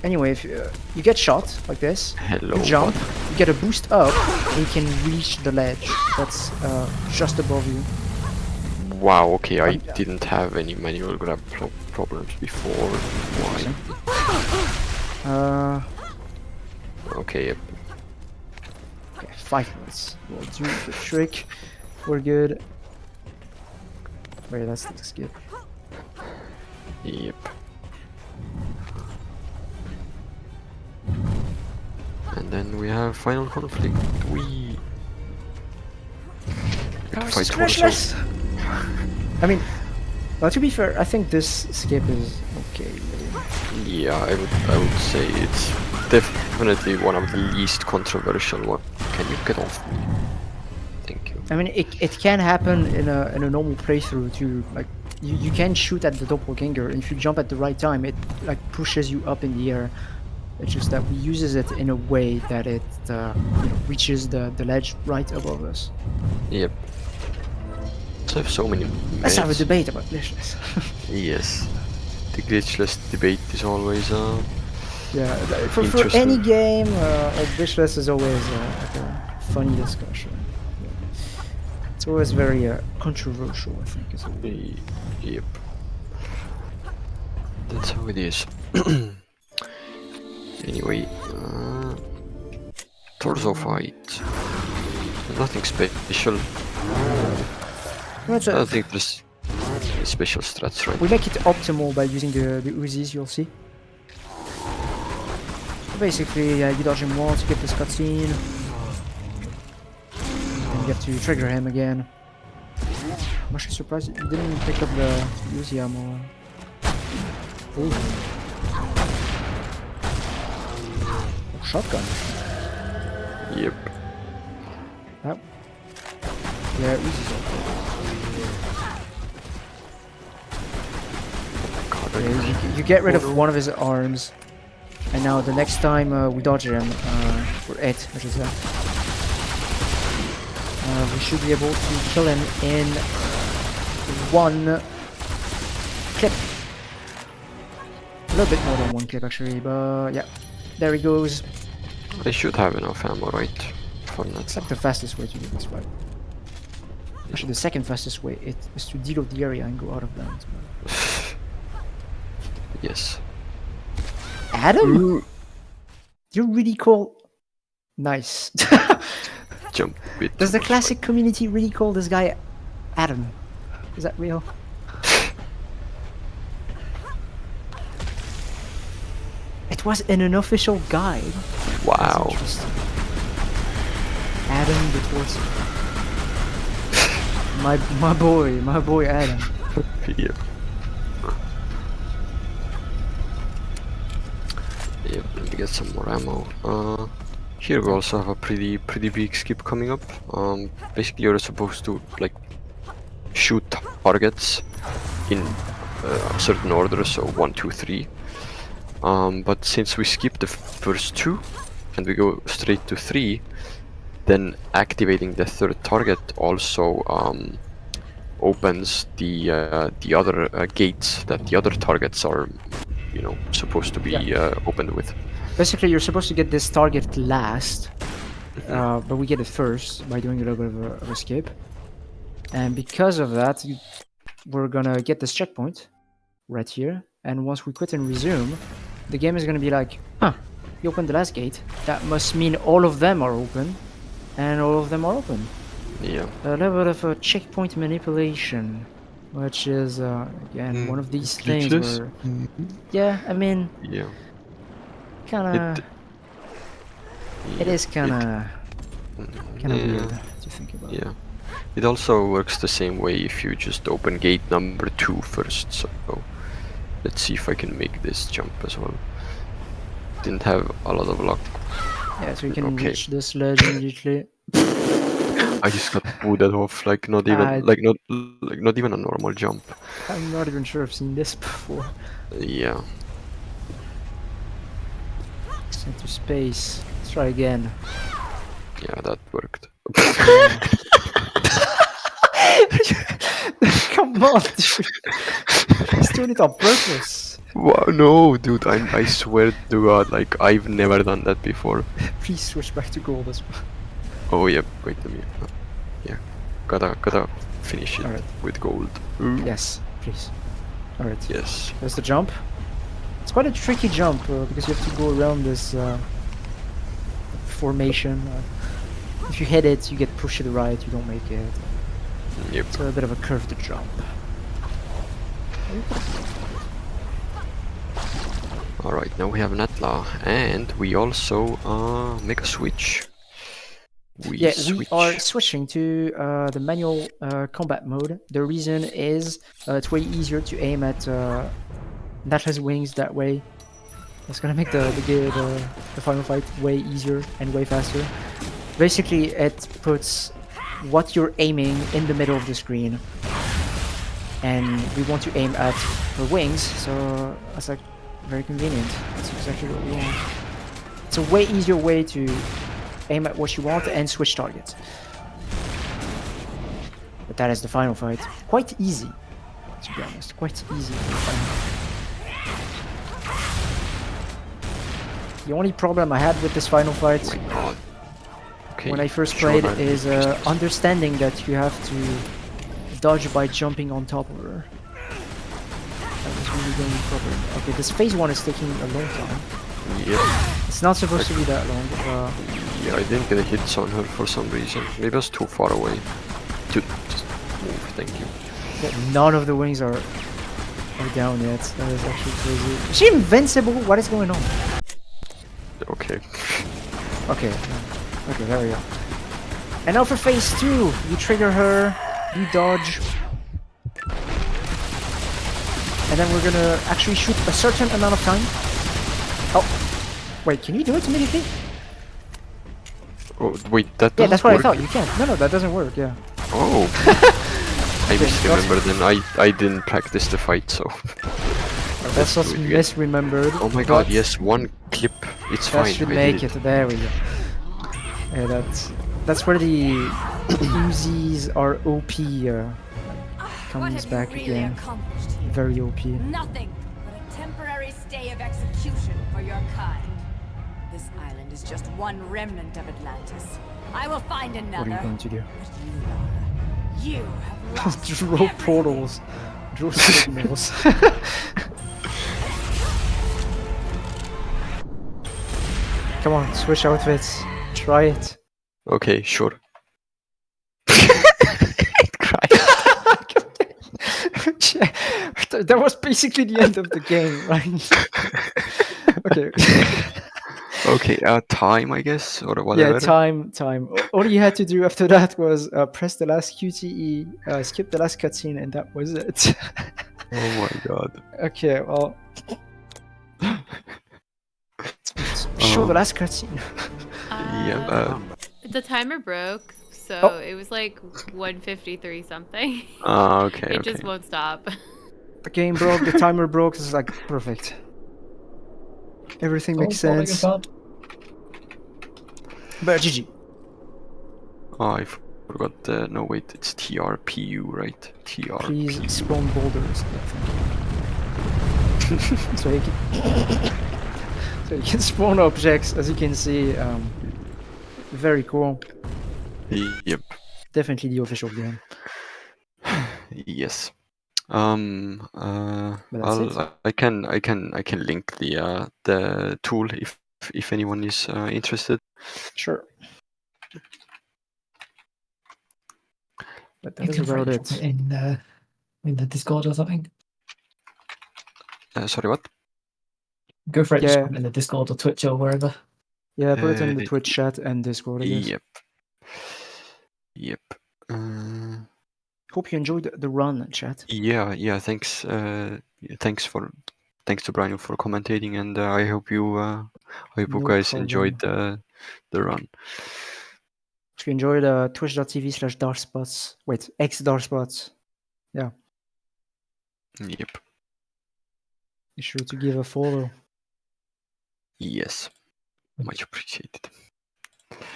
Anyway, if you get shot like this, Hello. you jump, bud. you get a boost up, and you can reach the ledge. That's just above you. Wow. Okay, I didn't have any manual grab problems before. Why? Okay. Yep. Okay, 5 minutes. We'll do the trick. We're good. Wait, that's the skip. Yep. And then we have final conflict. We fight Glitchless! I mean, to be fair, I think this skip is okay. Really. Yeah, I would say it's definitely one of the least controversial one. Can you get off me? Thank you. I mean, it can happen in a normal playthrough too. Like, you can shoot at the doppelganger, and if you jump at the right time, it like pushes you up in the air. It's just that we uses it in a way that it reaches the ledge right above us. Yep. So I have so many. Let's have a meds. debate about glitchless. Yes. The glitchless debate is always Yeah, for interesting. any game, glitchless is always like a funny discussion. It's always very controversial, I think. Is Yep. That's how it is. Anyway, torso fight. Nothing special. No, I don't think there's any special strats, right? we make it optimal by using the Uzis, you'll see. Basically, you dodge him once, you get this cutscene. And you have to trigger him again. I'm actually surprised you didn't pick up the Uzi ammo. Ooh. Oh, shotgun. Yep. Yep. Yeah, Uzi's okay. God, Yeah, you get rid of one of his arms, and now the next time we dodge him, or it, I should say, we should be able to kill him in one clip. A little bit more than one clip actually, but yeah, there he goes. I should have enough ammo, right? For that. It's like the fastest way to do this, right? Actually, the second fastest way is to deload the area and go out of bounds. Yes. Adam? You really call Nice. Jump a bit. Does too the much, classic community really call this guy Adam? Is that real? It was in an official guide. but- That's Wow. interesting. Adam the Torso. my boy Adam. Yep. Yep, let me get some more ammo. Here we also have a pretty big skip coming up. Basically you're supposed to like shoot targets in a certain order, so 1, 2, 3. But since we skip the first 2 and we go straight to 3, then activating the third target also opens the other gates that the other targets are, you know, supposed to be opened with. Basically, you're supposed to get this target last, but we get it first by doing a little bit of a skip. And because of that, we're gonna get this checkpoint right here. And once we quit and resume, the game is gonna be like, huh, you opened the last gate. That must mean all of them are open, and all of them are open. Yeah. A little bit of a checkpoint manipulation, which is again one of these things Glitchless? where, yeah, I mean, Yeah. kind of, it is kind of yeah. weird to think about. Yeah. It also works the same way if you just open gate number 2 first, so let's see if I can make this jump as well. Didn't have a lot of luck. Yeah, so you can Okay. reach this ledge immediately. I just got booted off, like not even not even a normal jump. I'm not even sure I've seen this before. Yeah. Center space. Let's try again. Yeah, that worked. Come on, dude. He's doing it on purpose. Wow, no, dude, I swear to God, like I've never done that before. Please switch back to gold as well. Oh yeah, wait a minute. Yeah, gotta finish it Alright. with gold. Yes, please. Alright, Yes. there's the jump. It's quite a tricky jump because you have to go around this formation. If you hit it, you get pushed to the right, you don't make it. Yep. It's a bit of a curved jump. Alright, now we have Natla, and we also make a switch. We are switching to the manual combat mode. The reason is it's way easier to aim at Natla's wings that way. It's gonna make the final fight way easier and way faster. Basically, it puts what you're aiming in the middle of the screen, and we want to aim at her wings, so that's like very convenient. That's exactly what we want. It's a way easier way to aim at what you want and switch targets. But that is the final fight. Quite easy, to be honest. Quite easy. The only problem I had with this final fight Oh my God. Okay. when I first sure, played man. is understanding that you have to dodge by jumping on top of her. That was really the only problem. Okay, this phase 1 is taking a long time. Yeah. It's not supposed to be that long. Yeah, I didn't get a hit on her for some reason. Maybe I was too far away. Dude, just move, thank you. None of the wings are down yet. That is actually crazy. Is she invincible? What is going on? Okay. Okay. Okay, there we go. And now for phase 2. You trigger her, you dodge. And then we're gonna actually shoot a certain amount of time. Oh. Wait, can you do it immediately? Oh, wait, that Yeah, doesn't that's what work. I thought. You can. No, that doesn't work, yeah. Oh. I Okay, misremembered then. I didn't practice the fight, so. That's what's do it again. misremembered. Oh my God, but yes, one clip. It's That fine. should I make did it. There we go. Yeah, that's where the Uzis are OP What comes have back you really again. accomplished here? Very OP. Nothing but a temporary stay of execution for your kind. This island is just one remnant of Atlantis. I will find What another. are you going to do? But you have lost Draw everything. portals. Draw signals. Come on, switch outfits. Try it. Okay, sure. It cried. That was basically the end of the game, right? Okay. Okay, time, I guess, or Yeah, whatever. time. All you had to do after that was press the last QTE, skip the last cutscene, and that was it. Oh my god. Okay, well, show the last cutscene. Yeah. The timer broke, so Oh. it was like 1:53 something. Okay. It just Okay. won't stop. The game broke, the timer broke. It's like perfect. Everything makes All falling sense. apart. But GG. Oh, I forgot. No, wait. It's TRPU, right? TRPU. Please spawn boulders. Yeah, thank you. so you can so you can spawn objects, as you can see. Very cool. Yep. Definitely the official game. Yes. But that's it. I can link the tool if anyone is interested. Sure. But that You is can about probably it. drop it in the Discord or something. Sorry, what? Go for it. Just Yeah. drop it in the Discord or Twitch or wherever. Yeah, put it in the Uh, Twitch chat and Discord, I guess. Yep. Yep. Hope you enjoyed the run, chat. Yeah. Thanks. Thanks to Brian for commentating, and I hope you No guys problem. enjoyed the run. If you enjoyed twitch.tv/darkspotz. Wait, xdarkspotz. Yeah. Yep. Be sure to give a follow. Yes. Much appreciated.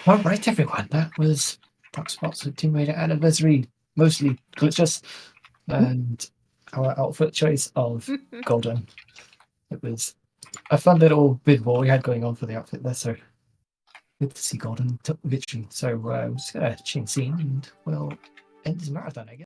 All right, everyone. That was TRM Tomb Raider Anniversary, mostly Glitchless, and our outfit choice of Golden. It was a fun little bit what we had going on for the outfit there, so good to see Golden took victory. So we're just going to change scene and we'll end this marathon, I guess.